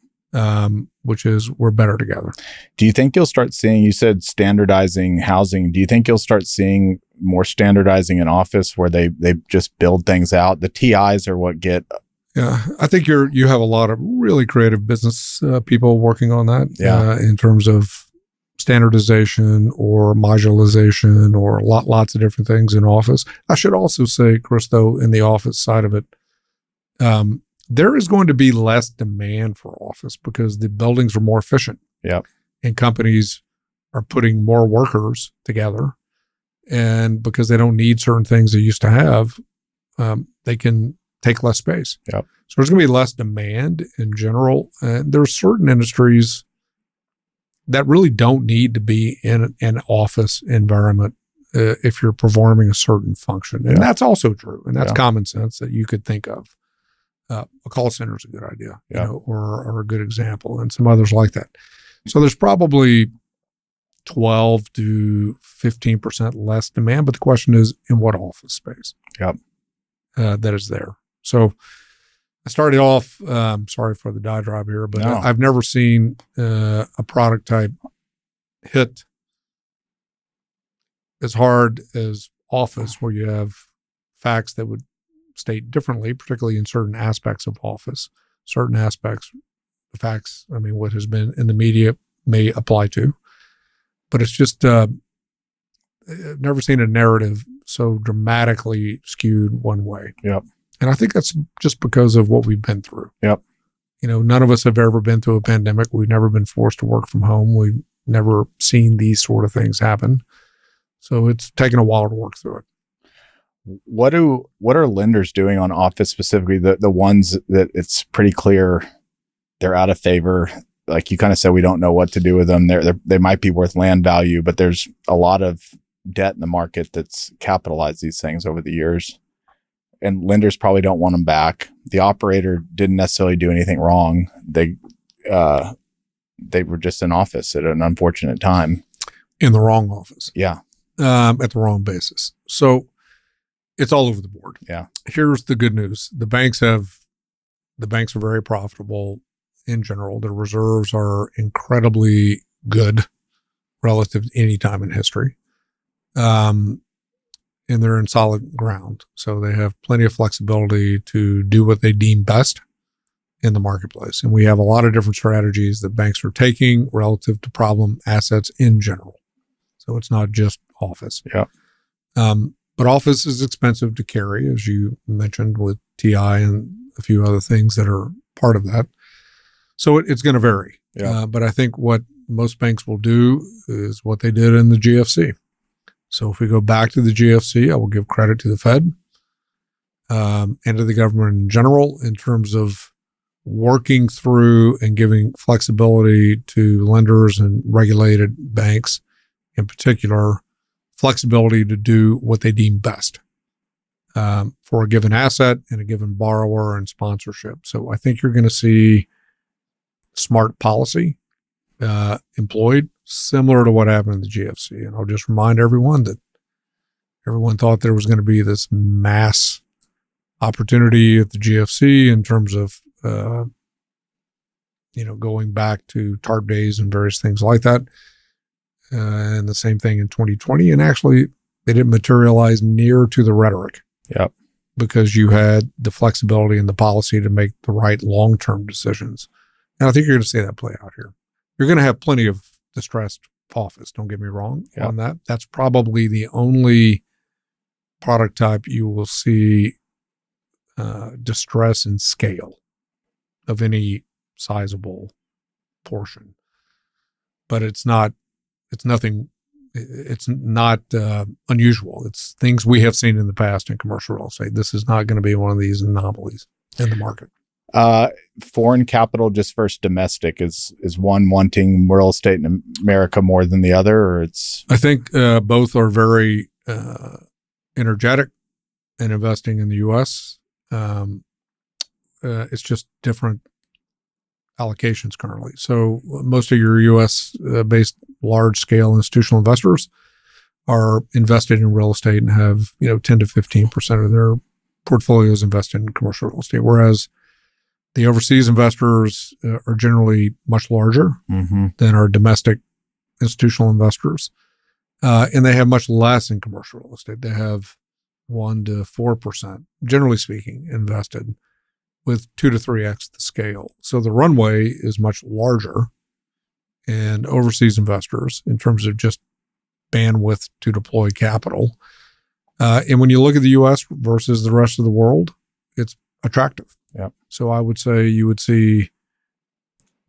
Which is we're better together. Do you think you'll start seeing, you said standardizing housing. Do you think you'll start seeing more standardizing in office where they just build things out? The TIs are what get. Yeah, I think you have a lot of really creative business people working on that. Yeah. In terms of standardization or modularization or lots of different things in office. I should also say, Chris, though, in the office side of it, there is going to be less demand for office because the buildings are more efficient. Yep. And companies are putting more workers together. And because they don't need certain things they used to have, they can take less space. Yep. So there's going to be less demand in general. And there's certain industries that really don't need to be in an office environment if you're performing a certain function. And that's also true. And that's common sense that you could think of. A call center is a good idea, or a good example, and some others like that. So there's probably 12 to 15% less demand, but the question is in what office space that is there. So I started off, sorry for the diatribe here, but I've never seen a product type hit as hard as office, where you have facts that would state differently, particularly in certain aspects of office. Certain aspects, the facts, what has been in the media may apply to, but it's just, I've never seen a narrative so dramatically skewed one way. Yep. And I think that's just because of what we've been through. Yep. None of us have ever been through a pandemic. We've never been forced to work from home. We've never seen these sort of things happen. So it's taken a while to work through it. What are lenders doing on office specifically? The ones that it's pretty clear they're out of favor. Like you kind of said, we don't know what to do with them. They might be worth land value, but there's a lot of debt in the market that's capitalized these things over the years. And lenders probably don't want them back. The operator didn't necessarily do anything wrong. They were just in office at an unfortunate time. In the wrong office. Yeah. At the wrong basis. So it's all over the board. Yeah. Here's the good news. The banks are very profitable in general. Their reserves are incredibly good relative to any time in history. And they're in solid ground. So they have plenty of flexibility to do what they deem best in the marketplace. And we have a lot of different strategies that banks are taking relative to problem assets in general. So it's not just office. Yeah. But office is expensive to carry, as you mentioned, with TI and a few other things that are part of that. So it's going to vary. Yeah. But I think what most banks will do is what they did in the GFC. So if we go back to the GFC, I will give credit to the Fed and to the government in general in terms of working through and giving flexibility to lenders and regulated banks, in particular, flexibility to do what they deem best for a given asset and a given borrower and sponsorship. So I think you're going to see smart policy employed, similar to what happened in the GFC. And I'll just remind everyone that everyone thought there was going to be this mass opportunity at the GFC in terms of, going back to TARP days and various things like that. And the same thing in 2020. And actually, they didn't materialize near to the rhetoric. Yep. Because you had the flexibility and the policy to make the right long-term decisions And I think you're going to see that play out here. You're going to have plenty of distressed office, don't get me wrong on that. That's probably the only product type you will see distress in scale of any sizable portion. But it's not unusual. It's things we have seen in the past in commercial real estate. This is not going to be one of these anomalies in the market. Foreign capital just versus domestic, is one wanting real estate in America more than the other, or it's? I think both are very energetic in investing in the U.S. It's just different allocations currently. So most of your U.S. based large scale institutional investors are invested in real estate and have 10 to 15% of their portfolios invested in commercial real estate, whereas the overseas investors are generally much larger than our domestic institutional investors, and they have much less in commercial real estate. They have 1 to 4%, generally speaking, invested, with 2 to 3x the scale. So the runway is much larger in overseas investors in terms of just bandwidth to deploy capital. And when you look at the U.S. versus the rest of the world, it's attractive. Yep. So I would say you would see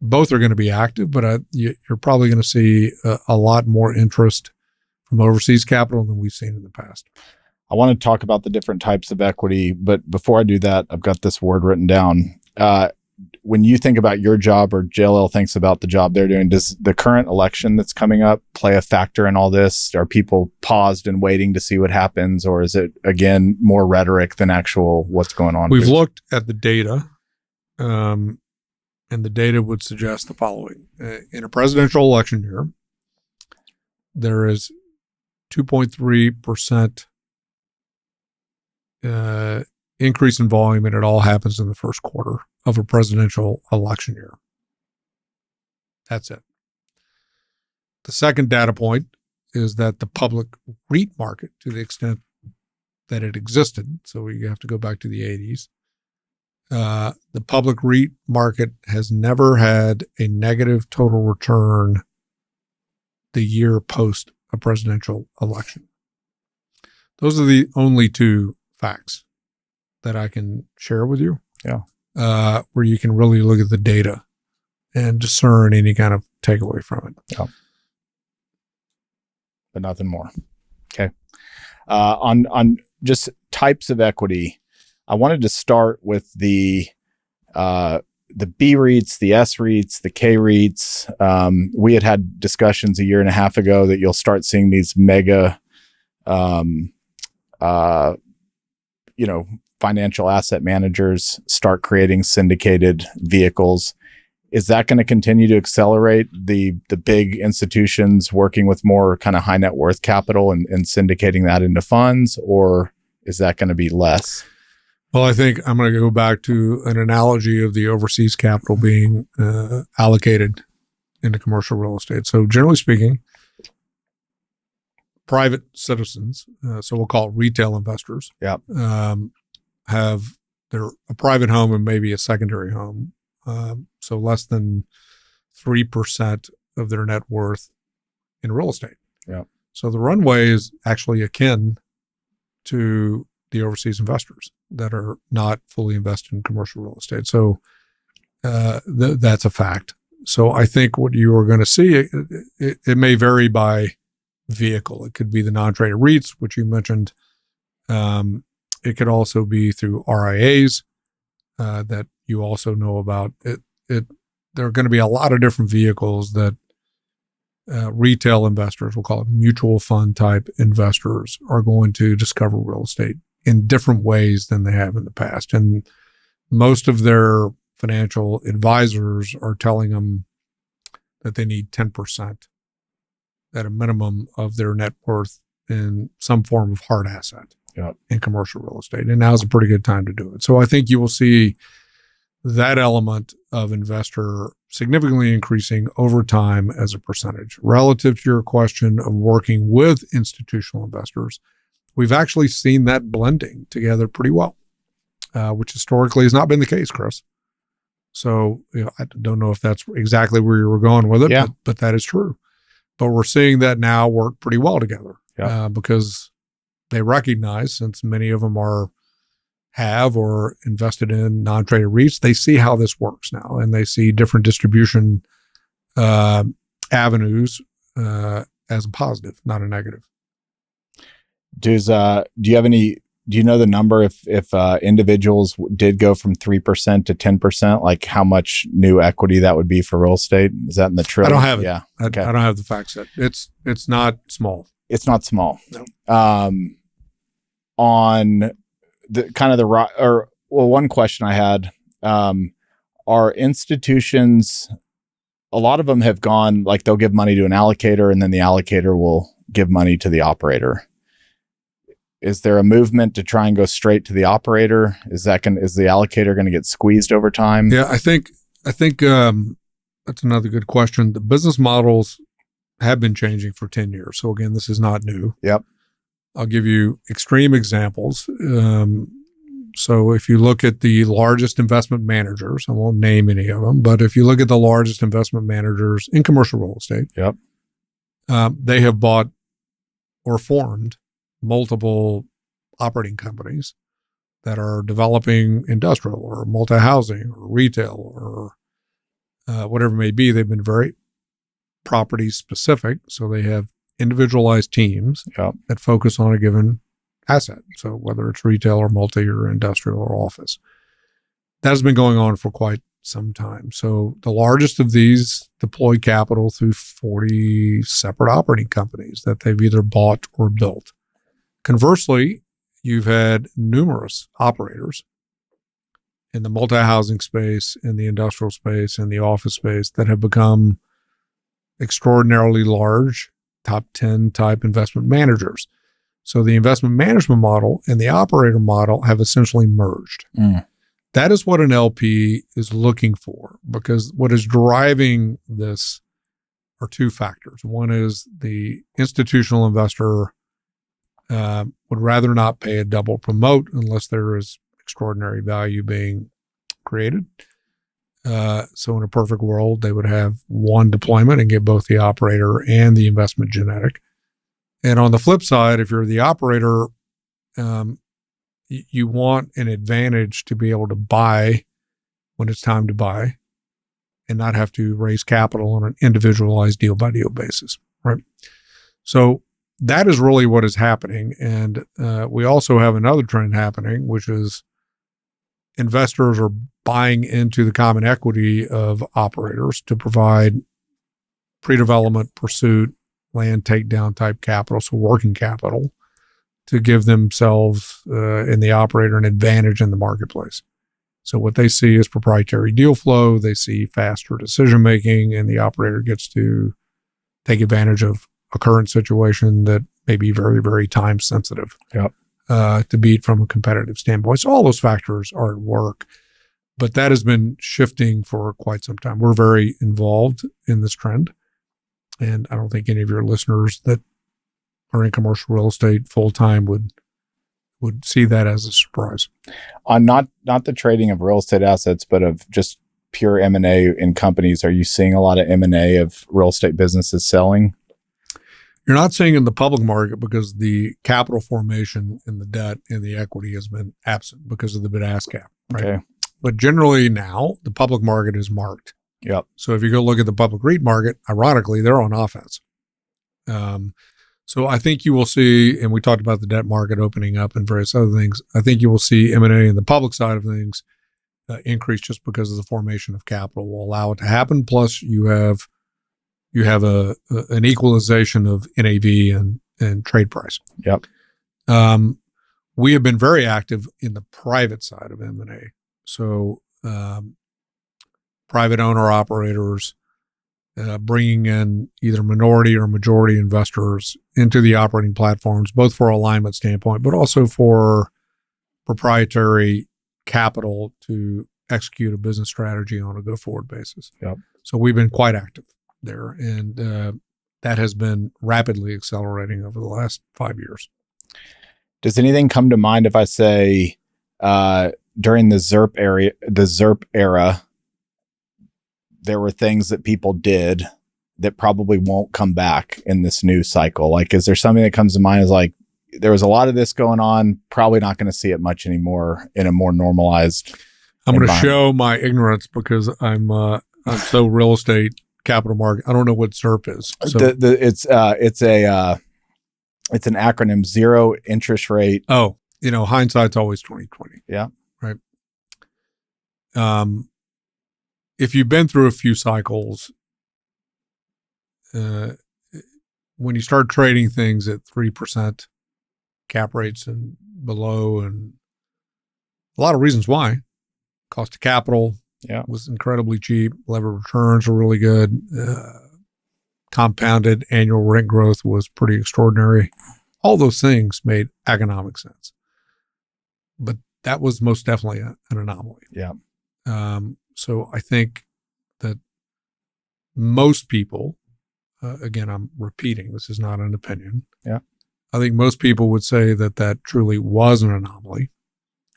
both are going to be active, but you're probably going to see a lot more interest from overseas capital than we've seen in the past. I want to talk about the different types of equity, but before I do that, I've got this word written down. When you think about your job, or JLL thinks about the job they're doing, does the current election that's coming up play a factor in all this? Are people paused and waiting to see what happens, or is it, again, more rhetoric than actual what's going on? We've looked at the data, and the data would suggest the following. In a presidential election year, there is 2.3% increase in volume, and it all happens in the first quarter of a presidential election year. That's it. The second data point is that the public REIT market, to the extent that it existed, so you have to go back to the 80s, the public REIT market has never had a negative total return the year post a presidential election. Those are the only two facts that I can share with you. Where you can really look at the data and discern any kind of takeaway from it. Yeah. But nothing more. Okay. On just types of equity, I wanted to start with the B REITs, the S REITs, the K REITs. We had discussions a year and a half ago that you'll start seeing these mega, financial asset managers start creating syndicated vehicles. Is that going to continue to accelerate the big institutions working with more kind of high net worth capital and syndicating that into funds, or is that going to be less? Well, I think I'm going to go back to an analogy of the overseas capital being allocated into commercial real estate. So generally speaking, private citizens, so we'll call it retail investors, have a private home and maybe a secondary home. So less than 3% of their net worth in real estate. Yeah. So the runway is actually akin to the overseas investors that are not fully invested in commercial real estate. So that's a fact. So I think what you are going to see, it may vary by vehicle. It could be the non-traded REITs, which you mentioned. It could also be through RIAs that you also know about. There are going to be a lot of different vehicles that retail investors, we'll call it mutual fund type investors, are going to discover real estate in different ways than they have in the past. And most of their financial advisors are telling them that they need 10% at a minimum of their net worth in some form of hard asset in commercial real estate. And now's a pretty good time to do it. So I think you will see that element of investor significantly increasing over time as a percentage. Relative to your question of working with institutional investors, we've actually seen that blending together pretty well, which historically has not been the case, Chris. So I don't know if that's exactly where you were going with it, Yeah. but that is true. But we're seeing that now work pretty well together because they recognize, since many of them have or invested in non-traded REITs, they see how this works now, and they see different distribution avenues as a positive, not a negative. Do you know the number if individuals did go from 3% to 10%, like how much new equity that would be for real estate? Is that in the trillion? I don't have it. Yeah. Okay. I don't have the facts yet. It's not small. It's not small. No. On the kind of one question I had, are institutions, a lot of them have gone, like they'll give money to an allocator and then the allocator will give money to the operator. Is there a movement to try and go straight to the operator? Is the allocator going to get squeezed over time? Yeah, I think that's another good question. The business models have been changing for 10 years. So again, this is not new. Yep. I'll give you extreme examples. So if you look at the largest investment managers, I won't name any of them, but if you look at the largest investment managers in commercial real estate, yep, they have bought or formed multiple operating companies that are developing industrial or multi-housing or retail or whatever it may be. They've been very property specific. So they have individualized teams that focus on a given asset. So whether it's retail or multi or industrial or office, that has been going on for quite some time. So the largest of these deploy capital through 40 separate operating companies that they've either bought or built. Conversely, you've had numerous operators in the multi-housing space, in the industrial space, in the office space that have become extraordinarily large, top 10 type investment managers. So the investment management model and the operator model have essentially merged. That is what an LP is looking for, because what is driving this are two factors. One is the institutional investor would rather not pay a double promote unless there is extraordinary value being created. So in a perfect world, they would have one deployment and get both the operator and the investment genetic. And on the flip side, if you're the operator, you want an advantage to be able to buy when it's time to buy and not have to raise capital on an individualized deal by deal basis, right? So that is really what is happening. And we also have another trend happening, which is investors are buying into the common equity of operators to provide pre-development, pursuit, land takedown type capital, so working capital, to give themselves and the operator an advantage in the marketplace. So what they see is proprietary deal flow, they see faster decision making, and the operator gets to take advantage of a current situation that may be very, very time sensitive to beat from a competitive standpoint. So all those factors are at work, but that has been shifting for quite some time. We're very involved in this trend, and I don't think any of your listeners that are in commercial real estate full time would see that as a surprise. On not the trading of real estate assets, but of just pure M&A in companies, are you seeing a lot of M&A of real estate businesses selling? You're not seeing in the public market because the capital formation in the debt and the equity has been absent because of the bid-ask gap. Right? Okay. But generally now the public market is marked. Yep. So if you go look at the public REIT market, ironically, they're on offense. So I think you will see, and we talked about the debt market opening up and various other things. I think you will see M&A in the public side of things increase just because of the formation of capital will allow it to happen. Plus you have an equalization of NAV and trade price. Yep. We have been very active in the private side of M&A. So private owner operators bringing in either minority or majority investors into the operating platforms, both for alignment standpoint, but also for proprietary capital to execute a business strategy on a go-forward basis. Yep. So we've been quite active there, and that has been rapidly accelerating over the last 5 years. Does anything come to mind if I say during the ZERP era, there were things that people did that probably won't come back in this new cycle? Like, is there something that comes to mind as like, there was a lot of this going on, probably not going to see it much anymore in a more normalized I'm going to show my ignorance because I'm so real estate capital market. I don't know what ZIRP is. So it's an acronym, zero interest rate. Oh, hindsight's always 2020. Yeah. Right. If you've been through a few cycles, when you start trading things at 3% cap rates and below, and a lot of reasons why. Cost of capital was incredibly cheap. Levered returns were really good. Compounded annual rent growth was pretty extraordinary. All those things made economic sense. But that was most definitely an anomaly. Yeah. So I think that most people, again, I'm repeating, this is not an opinion. Yeah. I think most people would say that truly was an anomaly,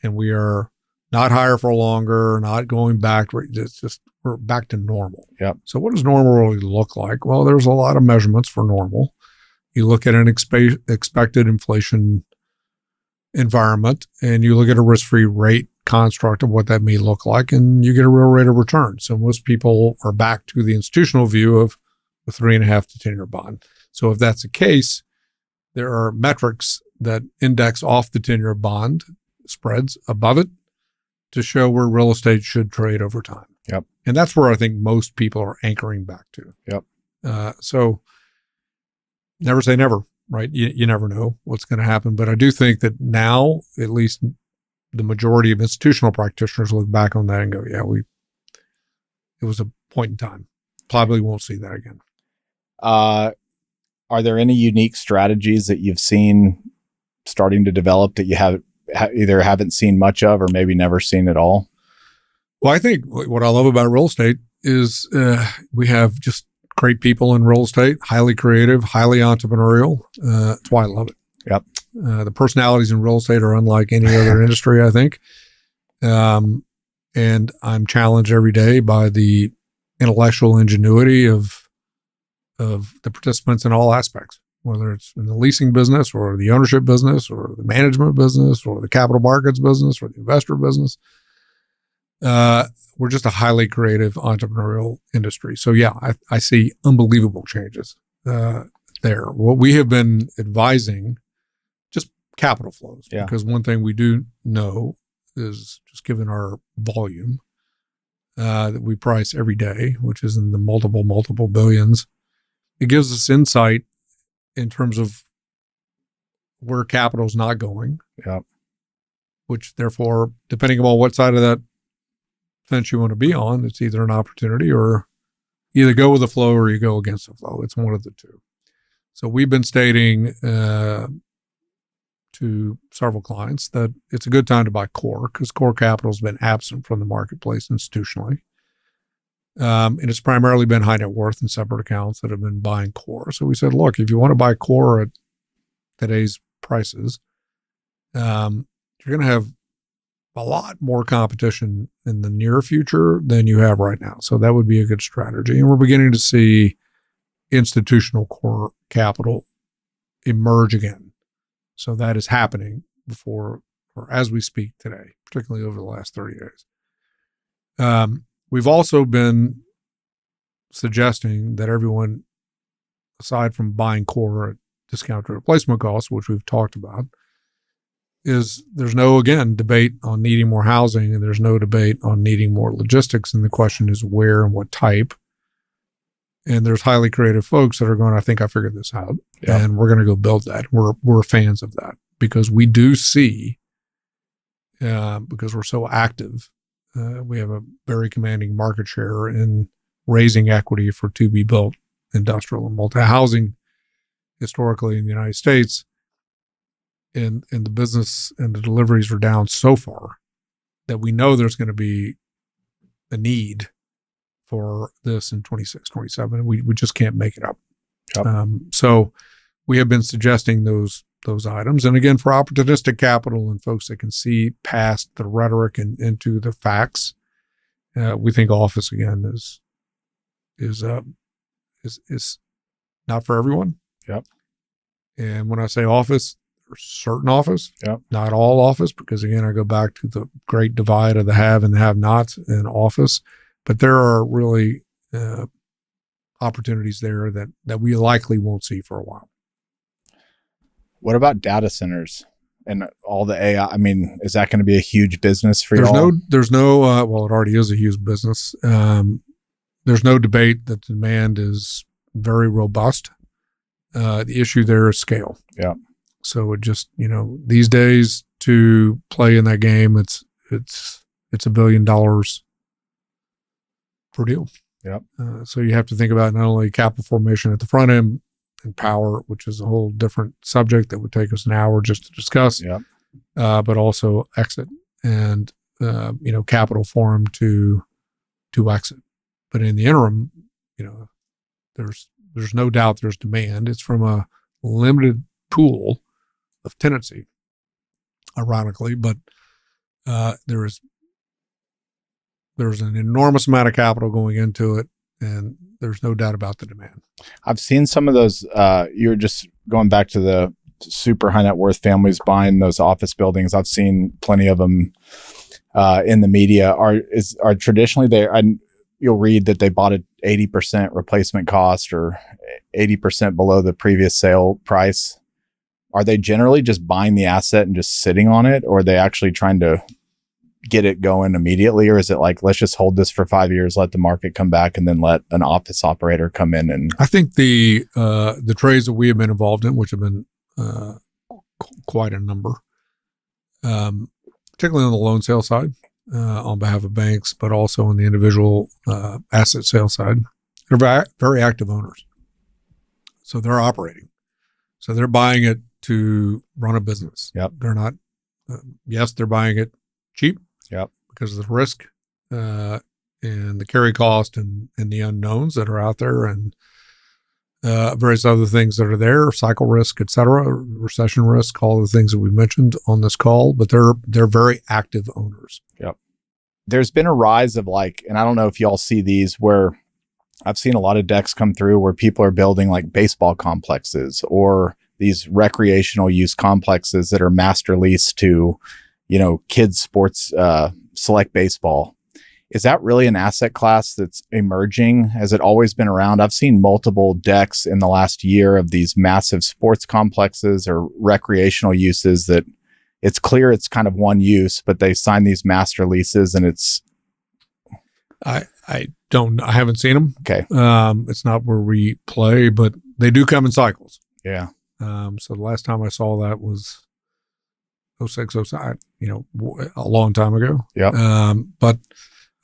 and we are not higher for longer, not going back. It's just we're back to normal. Yep. So what does normal really look like? Well, there's a lot of measurements for normal. You look at an expected inflation environment, and you look at a risk-free rate construct of what that may look like, and you get a real rate of return. So most people are back to the institutional view of a 3.5 to 10-year bond. So if that's the case, there are metrics that index off the 10-year bond spreads above it to show where real estate should trade over time. Yep. And that's where I think most people are anchoring back to. Yep. So never say never, right? You never know what's going to happen. But I do think that now, at least the majority of institutional practitioners look back on that and go, yeah, it was a point in time. Probably won't see that again. Are there any unique strategies that you've seen starting to develop that you either haven't seen much of or maybe never seen at all? Well, I think what I love about real estate is we have just great people in real estate, highly creative, highly entrepreneurial. That's why I love it. Yep. The personalities in real estate are unlike any other industry, I think. And I'm challenged every day by the intellectual ingenuity of the participants in all aspects, whether it's in the leasing business or the ownership business or the management business or the capital markets business or the investor business. We're just a highly creative entrepreneurial industry. So yeah, I see unbelievable changes there. What we have been advising, just capital flows, because one thing we do know is just given our volume that we price every day, which is in the multiple billions, it gives us insight in terms of where capital is not going. Yep. Which therefore, depending upon what side of that fence you want to be on, it's either an opportunity or either go with the flow or you go against the flow. It's one of the two. So we've been stating to several clients that it's a good time to buy core because core capital has been absent from the marketplace institutionally. And it's primarily been high net worth and separate accounts that have been buying core. So we said, look, if you want to buy core at today's prices, you're going to have a lot more competition in the near future than you have right now. So that would be a good strategy. And we're beginning to see institutional core capital emerge again. So that is happening before or as we speak today, particularly over the last 30 days. We've also been suggesting that everyone, aside from buying core at discount to replacement costs, which we've talked about, is there's no, again, debate on needing more housing and there's no debate on needing more logistics. And the question is where and what type. And there's highly creative folks that are going, I think I figured this out. Yep. And we're going to go build that. We're fans of that because we do see, because we're so active, we have a very commanding market share in raising equity for to-be-built industrial and multi-housing historically in the United States. And the business and the deliveries are down so far that we know there's going to be a need for this in 26, 27. We just can't make it up. Yep. So we have been suggesting those items. And again, for opportunistic capital and folks that can see past the rhetoric and into the facts, we think office again is is not for everyone. Yep. And when I say office, there's certain office, Yep. not all office, because again, I go back to the great divide of the have and the have-nots in office. But there are really opportunities there that we likely won't see for a while. What about data centers and all the AI? I mean, is that going to be a huge business for y'all? There's no, well, it already is a huge business. There's no debate that demand is very robust. The issue there is scale. Yeah. So it just, these days to play in that game, it's $1 billion per deal. Yep. So you have to think about not only capital formation at the front end and power, which is a whole different subject that would take us an hour just to discuss. Yep. But also exit and capital form to exit. But in the interim, there's no doubt there's demand. It's from a limited pool of tenancy, ironically, but there's an enormous amount of capital going into it, and there's no doubt about the demand. I've seen some of those. You're just going back to the super high net worth families buying those office buildings. I've seen plenty of them in the media. Are traditionally there? You'll read that they bought at 80% replacement cost or 80% below the previous sale price. Are they generally just buying the asset and just sitting on it, or are they actually trying to get it going immediately? Or is it like, let's just hold this for 5 years, let the market come back, and then let an office operator come in? And I think the trades that we have been involved in, which have been quite a number, particularly on the loan sale side, on behalf of banks, but also on the individual asset sale side, they're very active owners. So they're operating. So they're buying it to run a business. Yep. They're not, yes, they're buying it cheap. Yep. Because of the risk and the carry cost and the unknowns that are out there, and various other things that are there, cycle risk, et cetera, recession risk, all the things that we mentioned on this call, but they're very active owners. Yep. There's been a rise of and I don't know if y'all see these, where I've seen a lot of decks come through where people are building like baseball complexes or these recreational use complexes that are master leased to, kids sports, select baseball. Is that really an asset class that's emerging? Has it always been around? I've seen multiple decks in the last year of these massive sports complexes or recreational uses that it's clear it's kind of one use, but they sign these master leases and it's... I haven't seen them. Okay. It's not where we play, but they do come in cycles. Yeah. So the last time I saw that was 06, 07, a long time ago. Yeah. But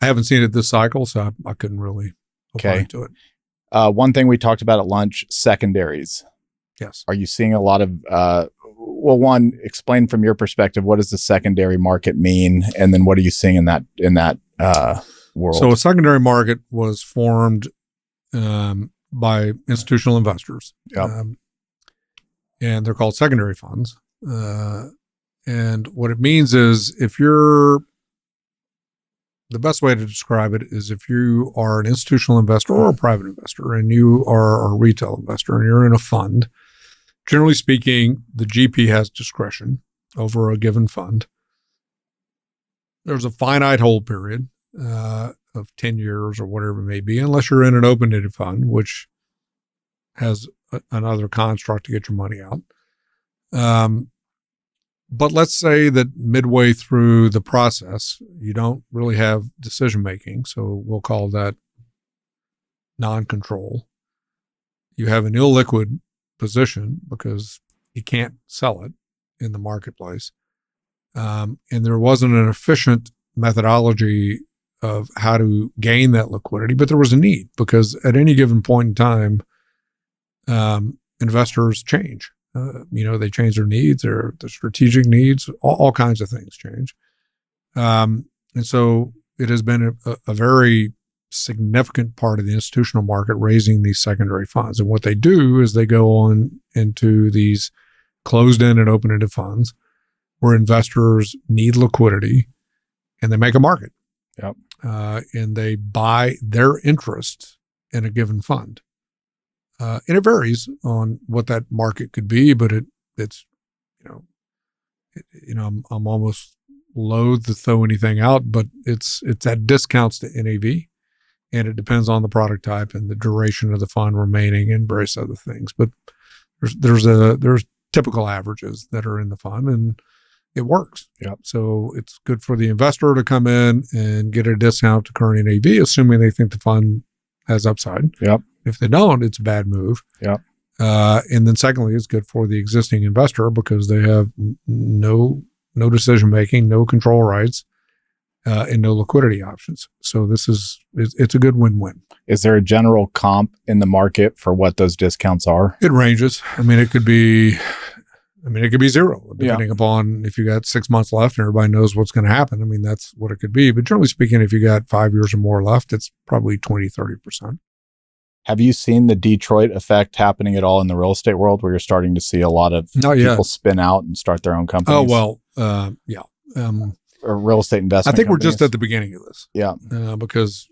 I haven't seen it this cycle, so I couldn't really apply to it. One thing we talked about at lunch, secondaries. Yes. Are you seeing a lot of, one, explain from your perspective, what does the secondary market mean? And then what are you seeing in that world? So a secondary market was formed by institutional investors. Yep. And they're called secondary funds. And what it means is the best way to describe it is if you are an institutional investor or a private investor and you are a retail investor and you're in a fund, generally speaking, the GP has discretion over a given fund. There's a finite hold period of 10 years or whatever it may be, unless you're in an open-ended fund, which has another construct to get your money out. But let's say that midway through the process, you don't really have decision-making, so we'll call that non-control. You have an illiquid position because you can't sell it in the marketplace. And there wasn't an efficient methodology of how to gain that liquidity, but there was a need because at any given point in time, investors change. They change their needs, their strategic needs, all kinds of things change. And so it has been a very significant part of the institutional market raising these secondary funds. And what they do is they go on into these closed-end and open-ended funds where investors need liquidity and they make a market. Yep. And they buy their interest in a given fund. And it varies on what that market could be, but it's, I'm almost loath to throw anything out, but it's at discounts to NAV, and it depends on the product type and the duration of the fund remaining and various other things. But there's typical averages that are in the fund, and it works. Yep. So it's good for the investor to come in and get a discount to current NAV, assuming they think the fund has upside. Yep. If they don't, it's a bad move. Yep. And then secondly, it's good for the existing investor because they have no decision-making, no control rights, and no liquidity options. So it's a good win-win. Is there a general comp in the market for what those discounts are? It ranges. It could be zero, depending upon if you got 6 months left and everybody knows what's going to happen. That's what it could be. But generally speaking, if you got 5 years or more left, it's probably 20, 30%. Have you seen the Detroit effect happening at all in the real estate world where you're starting to see a lot of people spin out and start their own companies? Oh, well, yeah. Or real estate investment I think companies? we're just at the beginning of this. Yeah. Because,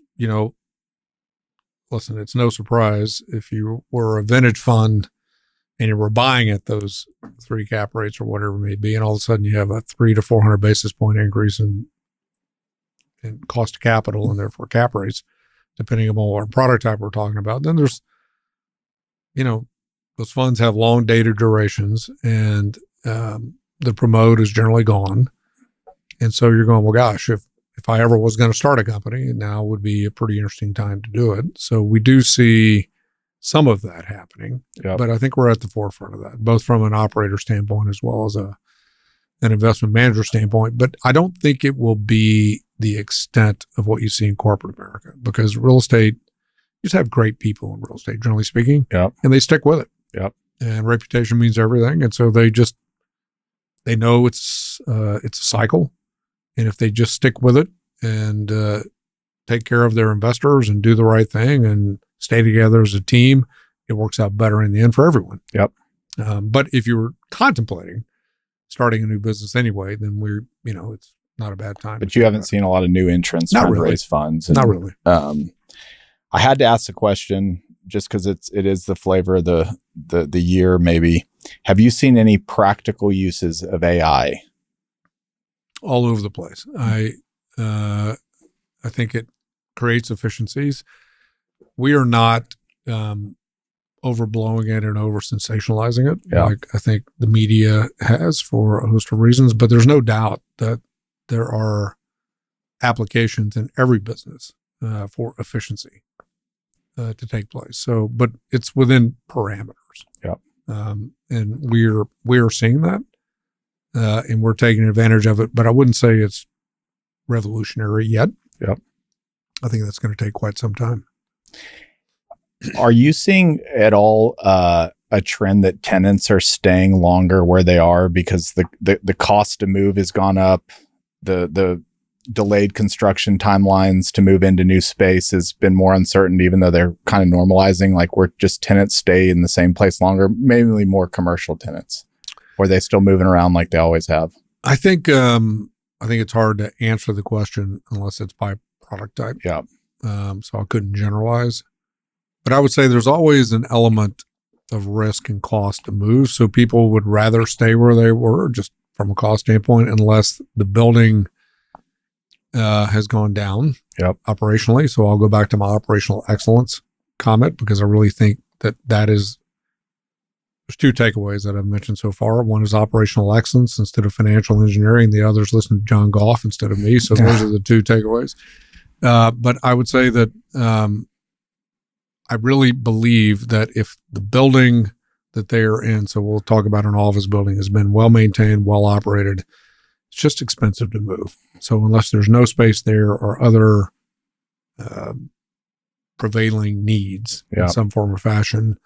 listen, it's no surprise if you were a vintage fund and you were buying at those 3 cap rates or whatever it may be, and all of a sudden you have a 300 to 400 basis point increase in cost of capital and therefore cap rates, depending upon what product type we're talking about. Then there's, those funds have long dated durations, and the promote is generally gone. And so you're going, well, gosh, if I ever was going to start a company, now would be a pretty interesting time to do it. So we do see some of that happening, but I think we're at the forefront of that, both from an operator standpoint as well as an investment manager standpoint. But I don't think it will be the extent of what you see in corporate America, because real estate, you just have great people in real estate, generally speaking, and they stick with it. Yep. And reputation means everything. And so they know it's a cycle. And if they just stick with it and take care of their investors and do the right thing and stay together as a team, it works out better in the end for everyone. Yep. But if you were contemplating starting a new business anyway, then it's not a bad time. But you haven't seen a lot of new entrants trying to raise funds. Not really. I had to ask the question just because it is the flavor of the year. Maybe, have you seen any practical uses of AI? All over the place. I think it creates efficiencies. We are not overblowing it and over sensationalizing it, like I think the media has for a host of reasons. But there's no doubt that there are applications in every business for efficiency to take place. So, but it's within parameters. Yep. And we're seeing that. And we're taking advantage of it, but I wouldn't say it's revolutionary yet. Yep. I think that's going to take quite some time. Are you seeing at all a trend that tenants are staying longer where they are because the cost to move has gone up, the delayed construction timelines to move into new space has been more uncertain, even though they're kind of normalizing, like where just tenants stay in the same place longer, mainly more commercial tenants? Or are they still moving around like they always have? I think it's hard to answer the question unless it's by product type. Yeah. So I couldn't generalize, but I would say there's always an element of risk and cost to move. So people would rather stay where they were just from a cost standpoint, unless the building has gone down operationally. So I'll go back to my operational excellence comment, because I really think that is, there's 2 takeaways that I've mentioned so far. One is operational excellence instead of financial engineering. The other is listen to John Goff instead of me. So those are the 2 takeaways. But I would say that I really believe that if the building that they are in, so we'll talk about an office building, has been well maintained, well operated, it's just expensive to move. So unless there's no space there or other prevailing needs in some form or fashion,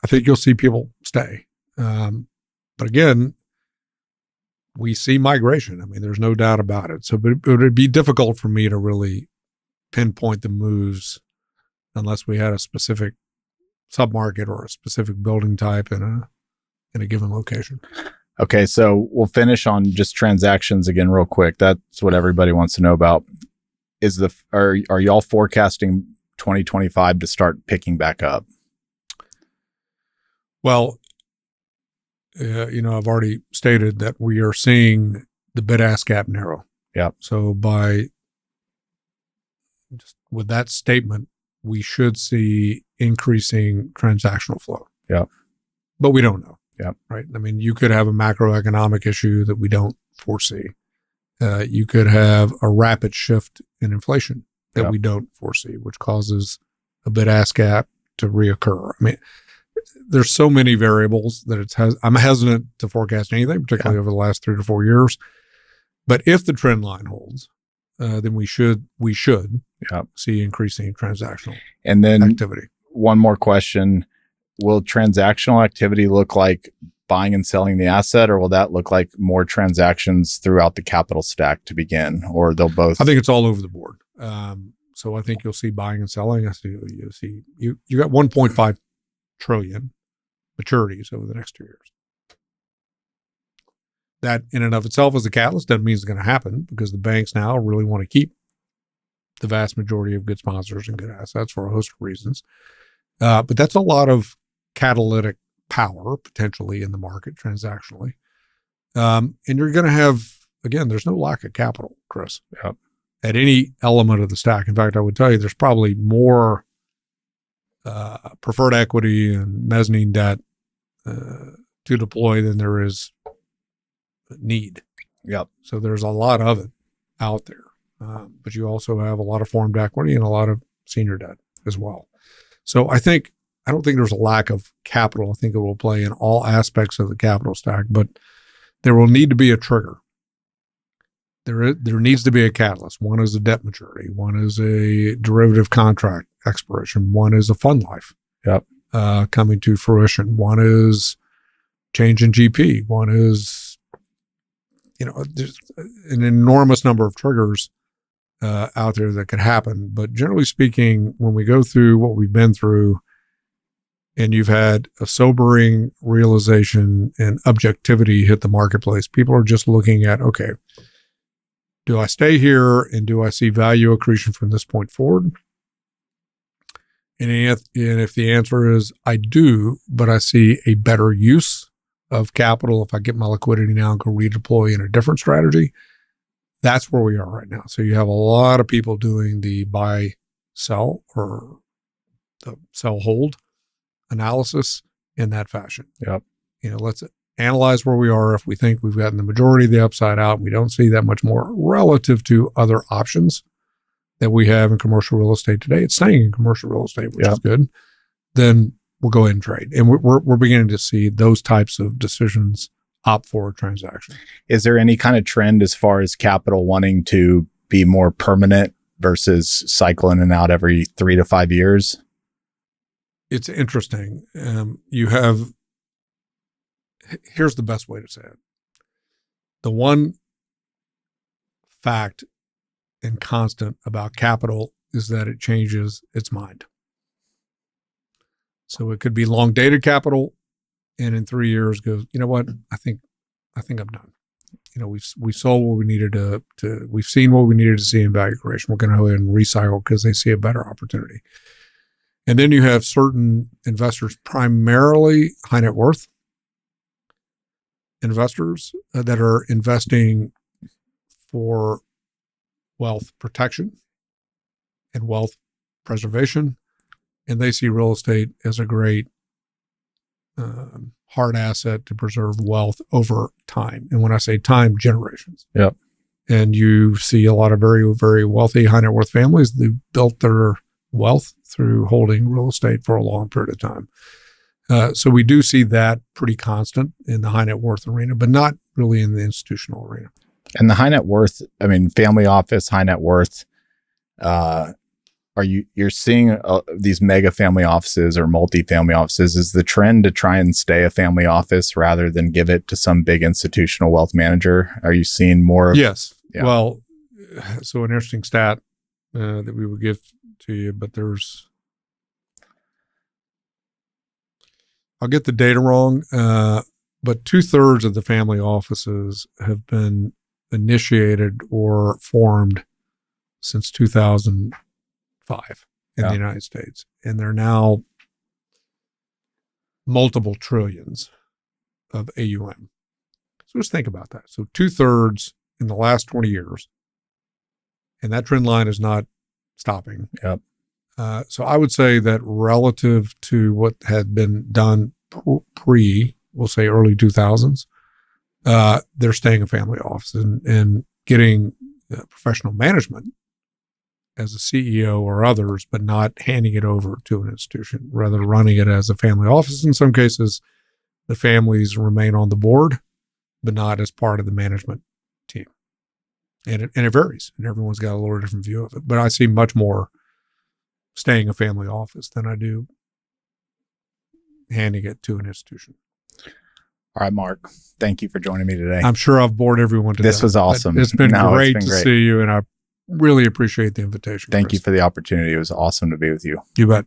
I think you'll see people stay. But again, we see migration. I mean, there's no doubt about it. So but it would be difficult for me to really pinpoint the moves unless we had a specific submarket or a specific building type in a given location. Okay, so we'll finish on just transactions again real quick. That's what everybody wants to know about. Are y'all forecasting 2025 to start picking back up? Well, I've already stated that we are seeing the bid-ask gap narrow. Yep. So with that statement, we should see increasing transactional flow. Yep. But we don't know. Yep. Right. I mean, you could have a macroeconomic issue that we don't foresee. You could have a rapid shift in inflation that we don't foresee, which causes a bid-ask gap to reoccur. I mean, there's so many variables that I'm hesitant to forecast anything, particularly over the last 3 to 4 years. But if the trend line holds, then we should see increasing transactional and then activity. One more question. Will transactional activity look like buying and selling the asset, or will that look like more transactions throughout the capital stack to begin, or they'll both? I think it's all over the board. So I think you'll see buying and selling. You got 1.5 trillion maturities over the next 2 years. That in and of itself is a catalyst. Doesn't mean it's going to happen, because the banks now really want to keep the vast majority of good sponsors and good assets for a host of reasons. But that's a lot of catalytic power potentially in the market transactionally. And you're going to have, again, there's no lack of capital, Chris, at any element of the stack. In fact, I would tell you there's probably more preferred equity and mezzanine debt to deploy than there is need. Yep. So there's a lot of it out there. But you also have a lot of formed equity and a lot of senior debt as well. So I don't think there's a lack of capital. I think it will play in all aspects of the capital stack, but there will need to be a trigger. There needs to be a catalyst. One is a debt maturity. One is a derivative contract expiration. One is a fund life coming to fruition. One is change in GP. One is, there's an enormous number of triggers out there that could happen. But generally speaking, when we go through what we've been through, and you've had a sobering realization and objectivity hit the marketplace, people are just looking at, okay, do I stay here and do I see value accretion from this point forward? And if the answer is I do, but I see a better use of capital if I get my liquidity now and go redeploy in a different strategy, that's where we are right now. So you have a lot of people doing the buy, sell, or the sell, hold analysis in that fashion. Yep. Let's analyze where we are. If we think we've gotten the majority of the upside out, we don't see that much more relative to other options that we have in commercial real estate today. It's staying in commercial real estate, which is good. Then we'll go ahead and trade. And we're beginning to see those types of decisions opt for a transaction. Is there any kind of trend as far as capital wanting to be more permanent versus cycle in and out every 3 to 5 years? It's interesting. Here's the best way to say it. The one fact and constant about capital is that it changes its mind. So it could be long dated capital, and in 3 years goes, you know what? I think I'm done. We saw what we needed to we've seen what we needed to see in value creation. We're going to go ahead and recycle because they see a better opportunity. And then you have certain investors, primarily high net worth investors, that are investing for wealth protection and wealth preservation. And they see real estate as a great hard asset to preserve wealth over time. And when I say time, generations. Yep. And you see a lot of very, very wealthy high net worth families that built their wealth through holding real estate for a long period of time. So we do see that pretty constant in the high net worth arena, but not really in the institutional arena. And the high net worth, family office, high net worth, you're seeing these mega family offices or multi-family offices? Is the trend to try and stay a family office rather than give it to some big institutional wealth manager? Are you seeing more? Yes. Yeah. Well, so an interesting stat that we would give to you, but I'll get the data wrong, but 2/3 of the family offices have been initiated or formed since 2005. in the United States. And they're now multiple trillions of AUM. So just think about that. So 2/3 in the last 20 years. And that trend line is not stopping. Yep. So I would say that relative to what had been done we'll say early 2000s, they're staying a family office and getting professional management as a CEO or others, but not handing it over to an institution, rather running it as a family office. In some cases, the families remain on the board, but not as part of the management team. And it varies, and everyone's got a little different view of it. But I see much more staying a family office than I do handing it to an institution. All right, Mark, thank you for joining me today. I'm sure I've bored everyone to death. This was awesome. It's been great to see you, and I really appreciate the invitation. Thank Chris. you for the opportunity. It was awesome to be with you. You bet.